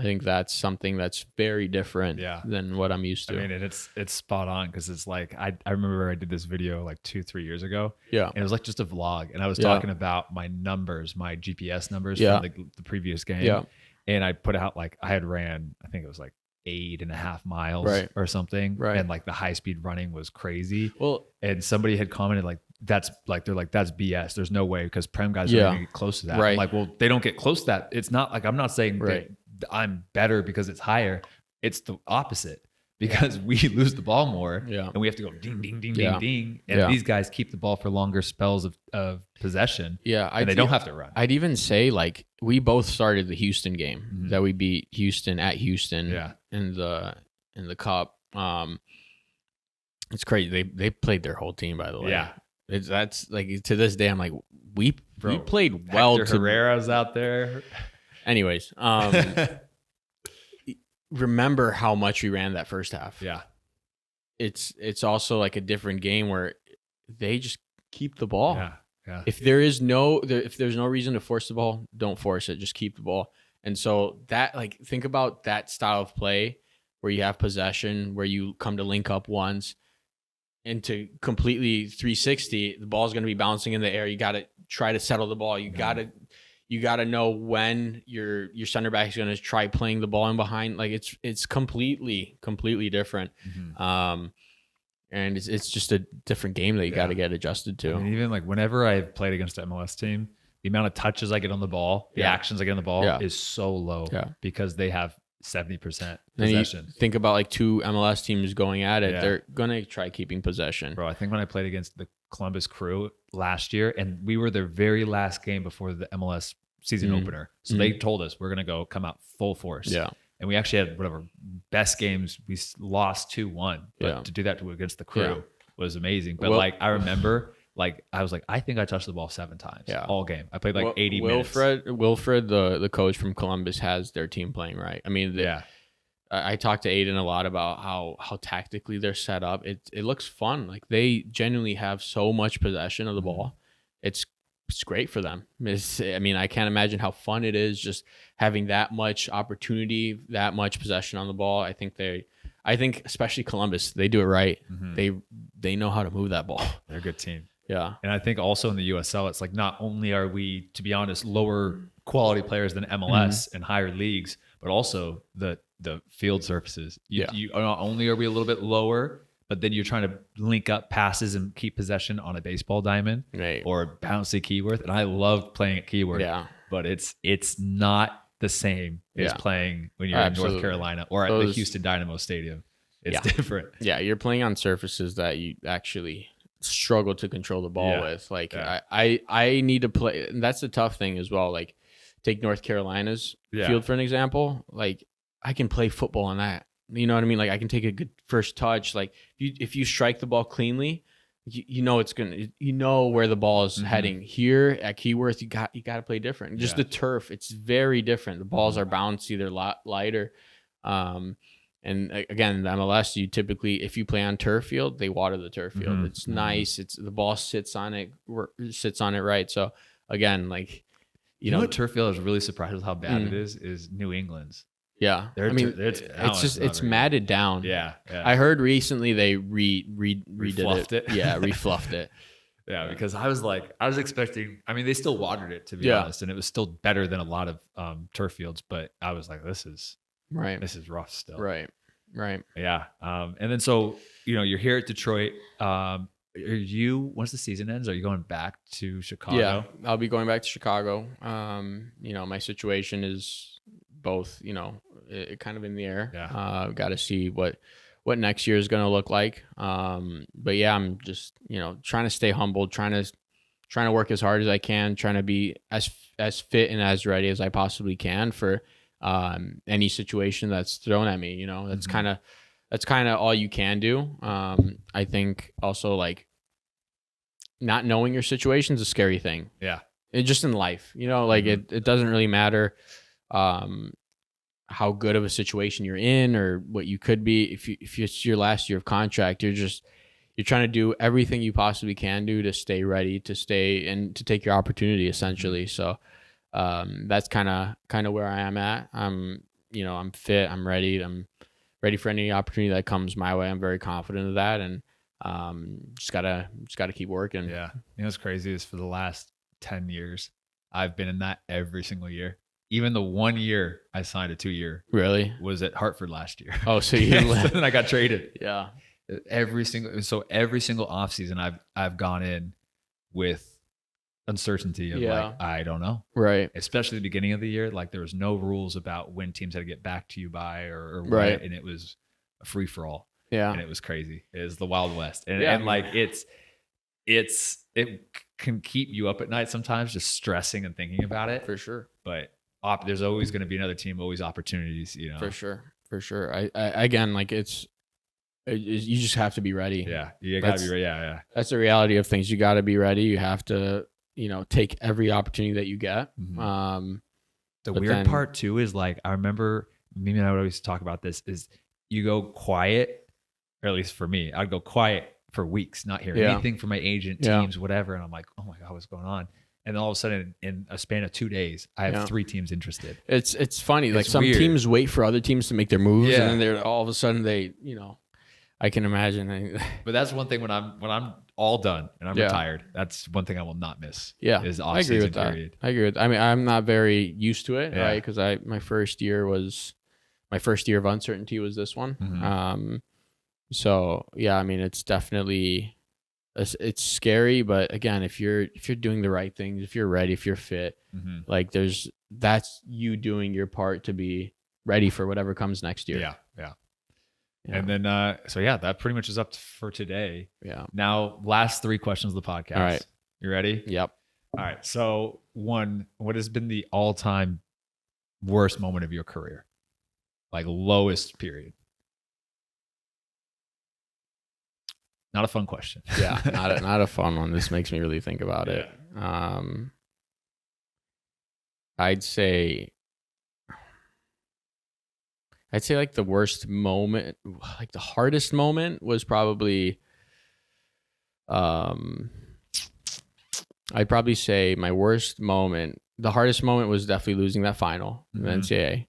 think that's something that's very different than what I'm used to. I mean, it's spot on because it's like, I remember I did this video like 2-3 years ago. Yeah. And it was like just a vlog. And I was talking about my numbers, my GPS numbers from the previous game. Yeah. And I put out like, I had ran, I think it was like 8.5 miles or something. Right. And like the high speed running was crazy. Well, and somebody had commented like, that's BS. There's no way because Prem guys are going to get close to that. Right. I'm like, well, they don't get close to that. It's not like, I'm not saying that I'm better because it's higher. It's the opposite because we lose the ball more and we have to go ding, ding, ding, ding, ding. And these guys keep the ball for longer spells of possession. Yeah. And they don't have to run. I'd even say like we both started the Houston game that we beat Houston at Houston in the cup. It's crazy. They played their whole team, by the way. Yeah. That's like to this day, I'm like, we played well. Hector Herrera's out there. Anyways, remember how much we ran that first half. Yeah. It's also like a different game where they just keep the ball. Yeah. Yeah. If there's no reason to force the ball, don't force it. Just keep the ball. And so that think about that style of play where you have possession, where you come to link up once and to completely 360, the ball's going to be bouncing in the air. You got to try to settle the ball. You got to know when your center back is going to try playing the ball in behind. Like it's completely different. And it's just a different game that you got to get adjusted to. I mean, even like whenever I've played against an MLS team, the amount of touches I get on the ball, the actions I get on the ball is so low because they have 70% Then possession. you think about like 2 MLS teams going at it. Yeah. They're going to try keeping possession. Bro, I think when I played against the Columbus Crew last year, and we were their very last game before the MLS season opener. So they told us we're going to come out full force. Yeah. And we actually had whatever best games. We lost 2-1. But to do that against the Crew was amazing. But I remember, I was like, I think I touched the ball 7 times all game. I played 80 minutes. Wilfred, the coach from Columbus, has their team playing right. I mean, I talked to Aiden a lot about how tactically they're set up. It looks fun. Like, they genuinely have so much possession of the ball. It's great for them. I can't imagine how fun it is just having that much opportunity, that much possession on the ball. I think especially Columbus, they do it right. They know how to move that ball. They're a good team. Yeah. And I think also in the USL, it's like not only are we, to be honest, lower quality players than MLS and higher leagues, but also the field surfaces. You not only are we a little bit lower, but then you're trying to link up passes and keep possession on a baseball diamond or bouncy Keyworth. And I love playing at Keyworth, but it's not the same as playing when you're in North Carolina or at the Houston Dynamo Stadium. It's different. Yeah, you're playing on surfaces that you actually struggle to control the ball with. Like I need to play, and that's the tough thing as well. Like, take North Carolina's field for an example. Like, I can play football on that. You know what I mean? Like, I can take a good first touch. Like, if you strike the ball cleanly, you know where the ball is heading. Here at Keyworth, you got to play different. Just the turf, it's very different. The balls are bouncy, they're a lot lighter. And again, the MLS, you typically, if you play on turf field, they water the turf field. It's nice. The ball sits on it right. So again, like, you know what turf field is really surprised with how bad it is New England's. Yeah. It's matted down. Yeah. I heard recently they refluffed it. Yeah, refluffed it. Yeah, because I was expecting, they still watered it, to be honest, and it was still better than a lot of turf fields, but I was like, this is rough still. Right. Yeah. And then, so, you're here at Detroit. Once the season ends, are you going back to Chicago? Yeah, I'll be going back to Chicago. My situation is both, kind of in the air. Yeah. Got to see what next year is going to look like. But yeah, I'm just, trying to stay humbled, trying to work as hard as I can, trying to be as fit and as ready as I possibly can for any situation that's thrown at me. That's kind of all you can do. I think also, like, not knowing your situation is a scary thing. Yeah. Just in life, it doesn't really matter how good of a situation you're in or what you could be. If it's your last year of contract, you're trying to do everything you possibly can do to stay ready, to stay and to take your opportunity, essentially. So that's kind of where I am at. I'm fit, I'm ready for any opportunity that comes my way. I'm very confident of that, and just gotta keep working. Yeah. What's crazy is for the last 10 years, I've been in that every single year. Even the 1 year I signed a 2-year really was at Hartford last year. Oh, so you then I got traded. Yeah. Every single off season I've gone in with uncertainty of I don't know. Right. Especially the beginning of the year, like there was no rules about when teams had to get back to you by or right. And it was a free for all. Yeah. And it was crazy. It was the Wild West. And like it can keep you up at night sometimes, just stressing and thinking about it. For sure. But there's always going to be another team, always opportunities, For sure. I again, like you just have to be ready. Yeah. You got to be ready. Yeah. That's the reality of things. You got to be ready. You have to, take every opportunity that you get. Mm-hmm. The weird part too is, like, I remember Mimi and I would always talk about this, is you go quiet, or at least for me, I'd go quiet for weeks, not hear anything from my agent, teams, whatever. And I'm like, oh my God, what's going on? And then all of a sudden, in a span of 2 days, I have 3 teams interested. It's funny. Like, it's some weird. Teams wait for other teams to make their moves, and then they're all of a sudden I can imagine. But that's one thing when I'm all done and I'm retired. That's one thing I will not miss. Yeah, is I agree with that. Period. I agree with. I mean, I'm not very used to it, right? Because my first year of uncertainty was this one. Mm-hmm. So yeah, I mean, it's definitely it's scary, but again, if you're doing the right things, if you're ready, if you're fit, like that's you doing your part to be ready for whatever comes next year. Yeah. And then, that pretty much is up for today. Yeah. Now, last 3 questions of the podcast. All right. You ready? Yep. All right. So, one, what has been the all-time worst moment of your career? Like lowest period? Not a fun question. Yeah. Not a fun one. This makes me really think about it. I'd say like the worst moment, like the hardest moment was probably, I'd probably say my worst moment, the hardest moment was definitely losing that final in the NCAA.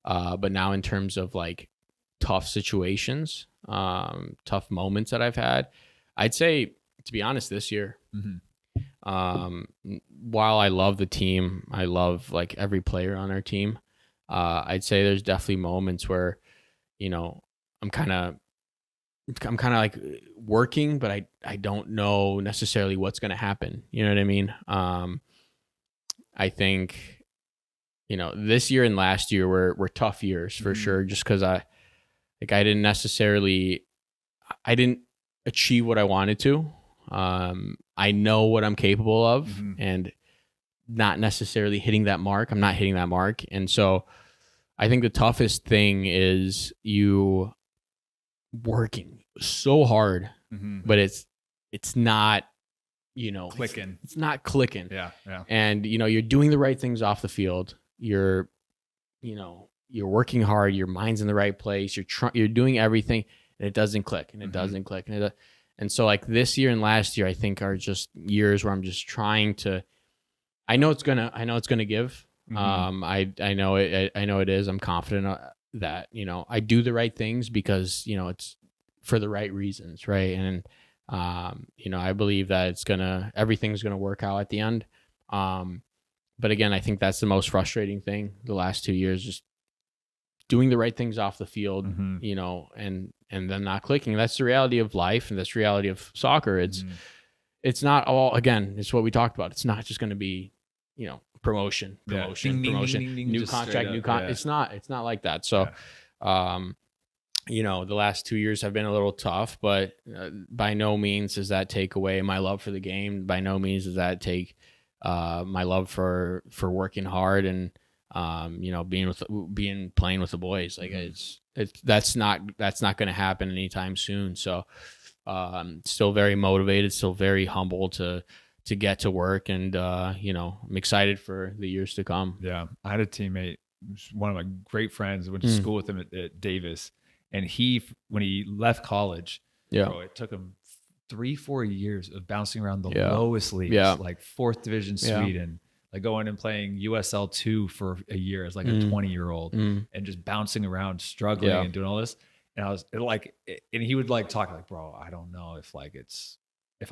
But now in terms of like tough situations, tough moments that I've had, I'd say, to be honest, this year, while I love the team, I love like every player on our team. I'd say there's definitely moments where, I'm kind of like working, but I don't know necessarily what's going to happen. You know what I mean? I think, this year and last year were tough years for sure, just because I didn't achieve what I wanted to. I know what I'm capable of, and not necessarily hitting that mark. I'm not hitting that mark. And so I think the toughest thing is you working so hard, but it's not, clicking. It's not clicking. Yeah. And, you're doing the right things off the field. You're working hard. Your mind's in the right place. You're doing everything, and it doesn't click, and it doesn't click. And so like this year and last year, I think are just years where I'm just trying to, I know it's gonna give. I know it is. I'm confident that, I do the right things because, it's for the right reasons. Right. And, I believe that everything's going to work out at the end. But again, I think that's the most frustrating thing the last 2 years, just doing the right things off the field, and then not clicking. That's the reality of life, and that's the reality of soccer. It's not all, again, it's what we talked about. It's not just going to be, promotion, Ding, ding, new contract, It's not like that. So, the last 2 years have been a little tough, but by no means does that take away my love for the game. By no means does that take my love for working hard and playing with the boys. Like that's not going to happen anytime soon. So still very motivated, still very humble to get to work, and I'm excited for the years to come. Yeah, I had a teammate, one of my great friends, went to school with him at Davis, and when he left college, it took him 3-4 years of bouncing around the lowest leagues, like 4th division Sweden, like going and playing USL 2 for a year as like a 20-year-old, and just bouncing around, struggling and doing all this. And I was like, and he would like talk like, bro, I don't know if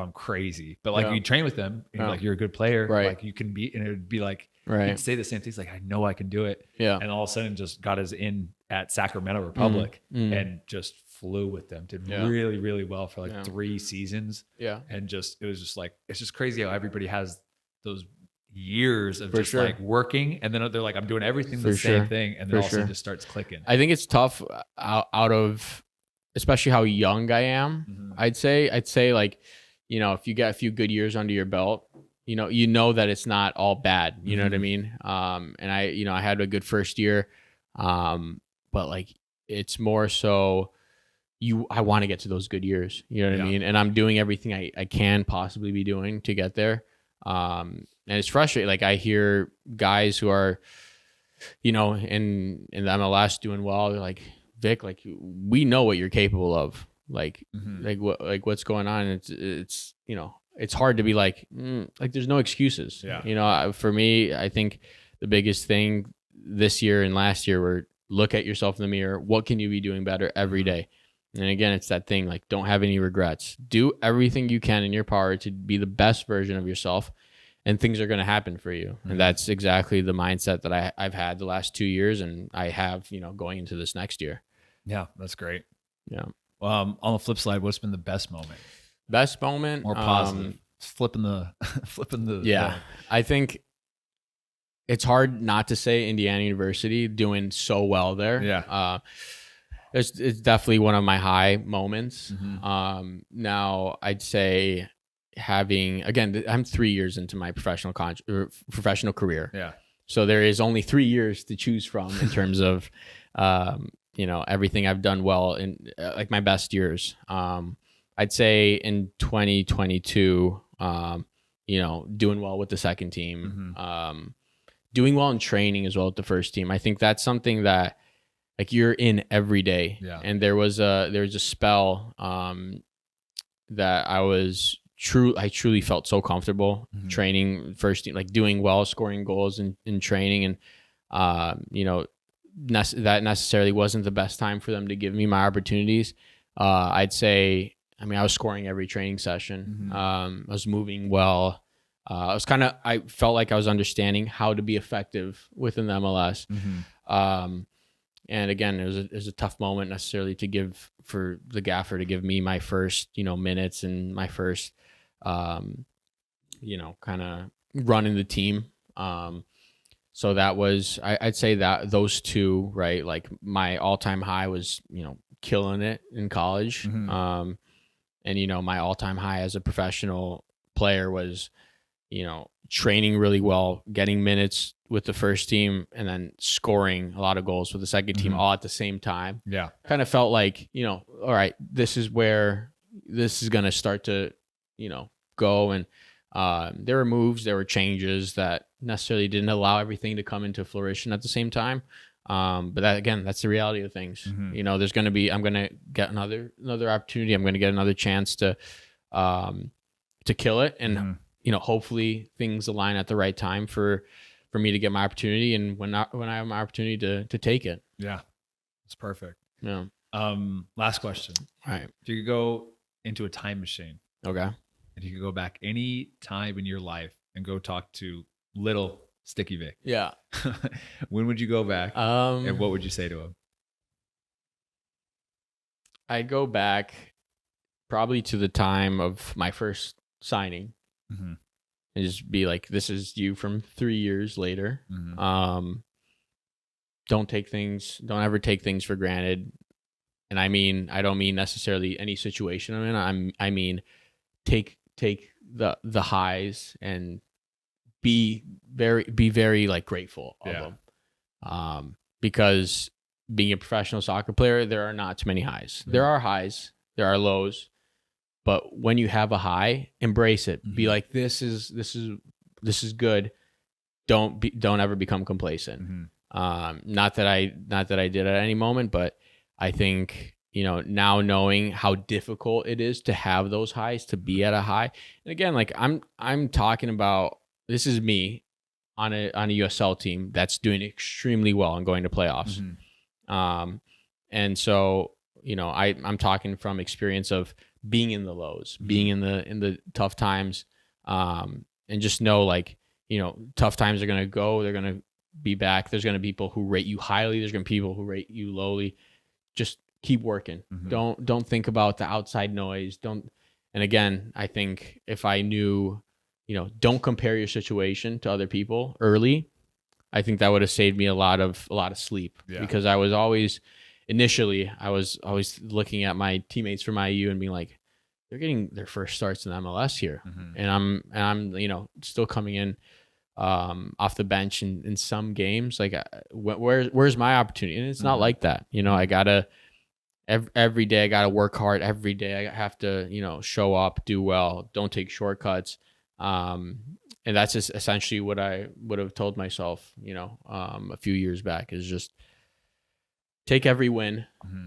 I'm crazy, but like you train with them, and like you're a good player, right? Like you can be, and it would be like, right. He'd say the same things, like I know I can do it, And all of a sudden, just got us in at Sacramento Republic, and just flew with them. Did really, really well for like 3 seasons, And it was just like, it's just crazy how everybody has those years of just like working, and then they're like, I'm doing everything the same thing, and then all of a sudden it just starts clicking. I think it's tough out of, especially how young I am. I'd say like, if you get a few good years under your belt, you know that it's not all bad. You know what I mean? And I had a good first year, but like it's more so I want to get to those good years. You know what I mean? And I'm doing everything I can possibly be doing to get there. And it's frustrating. Like I hear guys who are, in MLS doing well. They're like, Vic, like we know what you're capable of. Like what's going on. It's it's hard to be like there's no excuses. For me, I think the biggest thing this year and last year were look at yourself in the mirror. What can you be doing better every day? And again, it's that thing, like, don't have any regrets. Do everything you can in your power to be the best version of yourself, and things are going to happen for you. And that's exactly the mindset that I've had the last 2 years, and I have, going into this next year. Yeah, that's great. Yeah. On the flip side, what's been the best moment? Best moment? More positive. Flipping the. Yeah. I think it's hard not to say Indiana University doing so well there. Yeah. It's definitely one of my high moments. Mm-hmm. Now I'd say I'm 3 years into my professional career. Yeah. So there is only 3 years to choose from in terms of, everything I've done well in like my best years. I'd say in 2022, doing well with the second team, doing well in training as well with the first team. I think that's something that like you're in every day. Yeah. And there was a spell that I truly felt so comfortable training first team, like doing well, scoring goals in training. And, that necessarily wasn't the best time for them to give me my opportunities. I'd say, I was scoring every training session. I was moving well. I felt like I was understanding how to be effective within the MLS. And again, it was a tough moment necessarily for the gaffer to give me my first, minutes and my first, kind of running the team. So that was, I'd say that those two, right? Like my all-time high was, killing it in college. And, my all-time high as a professional player was, training really well, getting minutes with the first team, and then scoring a lot of goals with the second team all at the same time. Yeah. Kind of felt like, all right, this is where this is going to start to, go. And there were moves, there were changes that necessarily didn't allow everything to come into fruition at the same time. But that, again, that's the reality of things. I'm going to get another opportunity. I'm going to get another chance to kill it. And, hopefully things align at the right time for me to get my opportunity. And when I have my opportunity to take it. Yeah. It's perfect. Yeah. Last question. All right. If you could go into a time machine. Okay. And you could go back any time in your life and go talk to little Sticky Vic. Yeah. When would you go back? And what would you say to him? I'd go back probably to the time of my first signing and just be like, this is you from 3 years later. Don't ever take things for granted. And I don't mean necessarily any situation I'm in. I mean, take the highs and be very like grateful of them. Because being a professional soccer player, there are not too many highs. There are highs, there are lows, but when you have a high, embrace it. Be like, this is good. Don't ever become complacent. Not that I did at any moment, but I think, now knowing how difficult it is to have those highs, to be at a high. And again, like I'm talking about, this is me on a USL team that's doing extremely well and going to playoffs. And so, I'm talking from experience of being in the lows, being in the tough times, and just know, like, tough times are going to go, they're going to be back. There's going to be people who rate you highly. There's going to be people who rate you lowly. Just keep working. Don't think about the outside noise. And again, I think if I knew, don't compare your situation to other people early, I think that would have saved me a lot of sleep. Because I was always looking at my teammates from IU and being like, they're getting their first starts in MLS here. And I'm still coming in off the bench in some games. Like, where's my opportunity? And it's not like that. I gotta every day I gotta work hard. Every day I have to show up, do well, don't take shortcuts. And that's just essentially what I would have told myself, a few years back, is just take every win,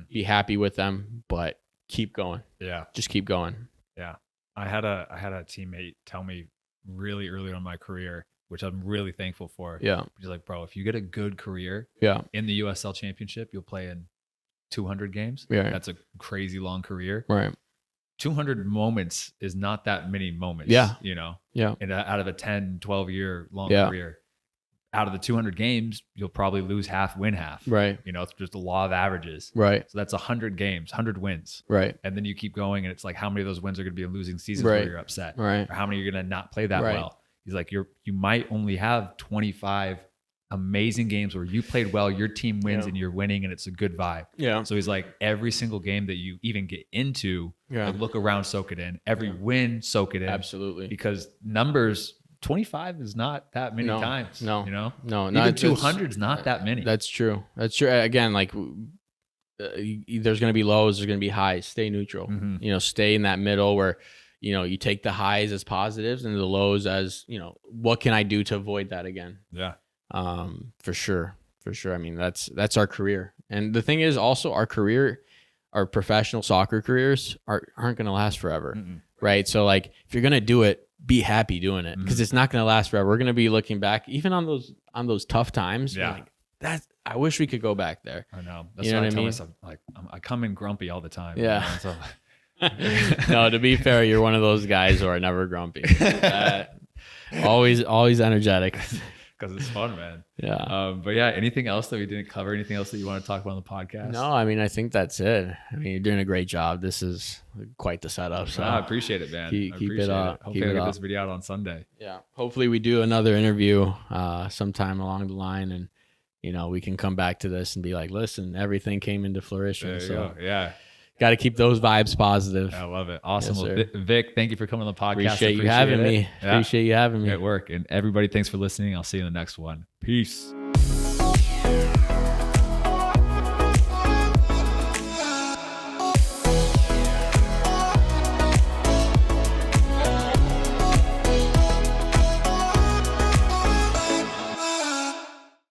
be happy with them, but keep going. Yeah. Just keep going. Yeah. I had a teammate tell me really early on in my career, which I'm really thankful for. Yeah. He's like, bro, if you get a good career in the USL Championship, you'll play in 200 games. Yeah. That's a crazy long career. Right. 200 moments is not that many moments. Yeah. Yeah. And out of a 10, 12 year long career, out of the 200 games, you'll probably lose half, win half. Right. It's just the law of averages. Right. So that's 100 games, 100 wins. Right. And then you keep going, and it's like, how many of those wins are going to be in losing seasons where you're upset? Right. Or how many are going to not play that well? He's like, you might only have 25 amazing games where you played well, your team wins and you're winning and it's a good vibe. Yeah. So he's like, every single game that you even get into, like, look around, soak it in. Every win, soak it in. Absolutely. Because numbers, 25 is not that many times. No. You know? No. Even 200 is not that many. That's true. That's true. Again, like there's going to be lows, there's going to be highs. Stay neutral. You know, stay in that middle where, you know, you take the highs as positives and the lows as, you know, what can I do to avoid that again? Yeah. For sure. I mean, that's our career. And the thing is also our professional soccer careers aren't going to last forever. Right. So like, if you're going to do it, be happy doing it because it's not going to last forever. We're going to be looking back even on those tough times. Yeah. Like, I wish we could go back there. I know. That's you know what I what tell I mean? myself. Like, I come in grumpy all the time. Yeah. You know? No, to be fair, you're one of those guys who are never grumpy. Always energetic. Because it's fun, man. Yeah. But yeah, anything else that we didn't cover? Anything else that you want to talk about on the podcast? No, I mean, I think that's it. I mean, you're doing a great job. This is quite the setup. So I appreciate it, man. Keep it up. Hopefully I'll get this video out on Sunday. Yeah. Hopefully we do another interview sometime along the line and, you know, we can come back to this and be like, listen, everything came into fruition. There you so go. Yeah. Got to keep those vibes positive. I love it. Awesome. Yes, well, Vic, thank you for coming on the podcast. Appreciate you having me. Yeah. Appreciate you having me. Great work. And everybody, thanks for listening. I'll see you in the next one. Peace.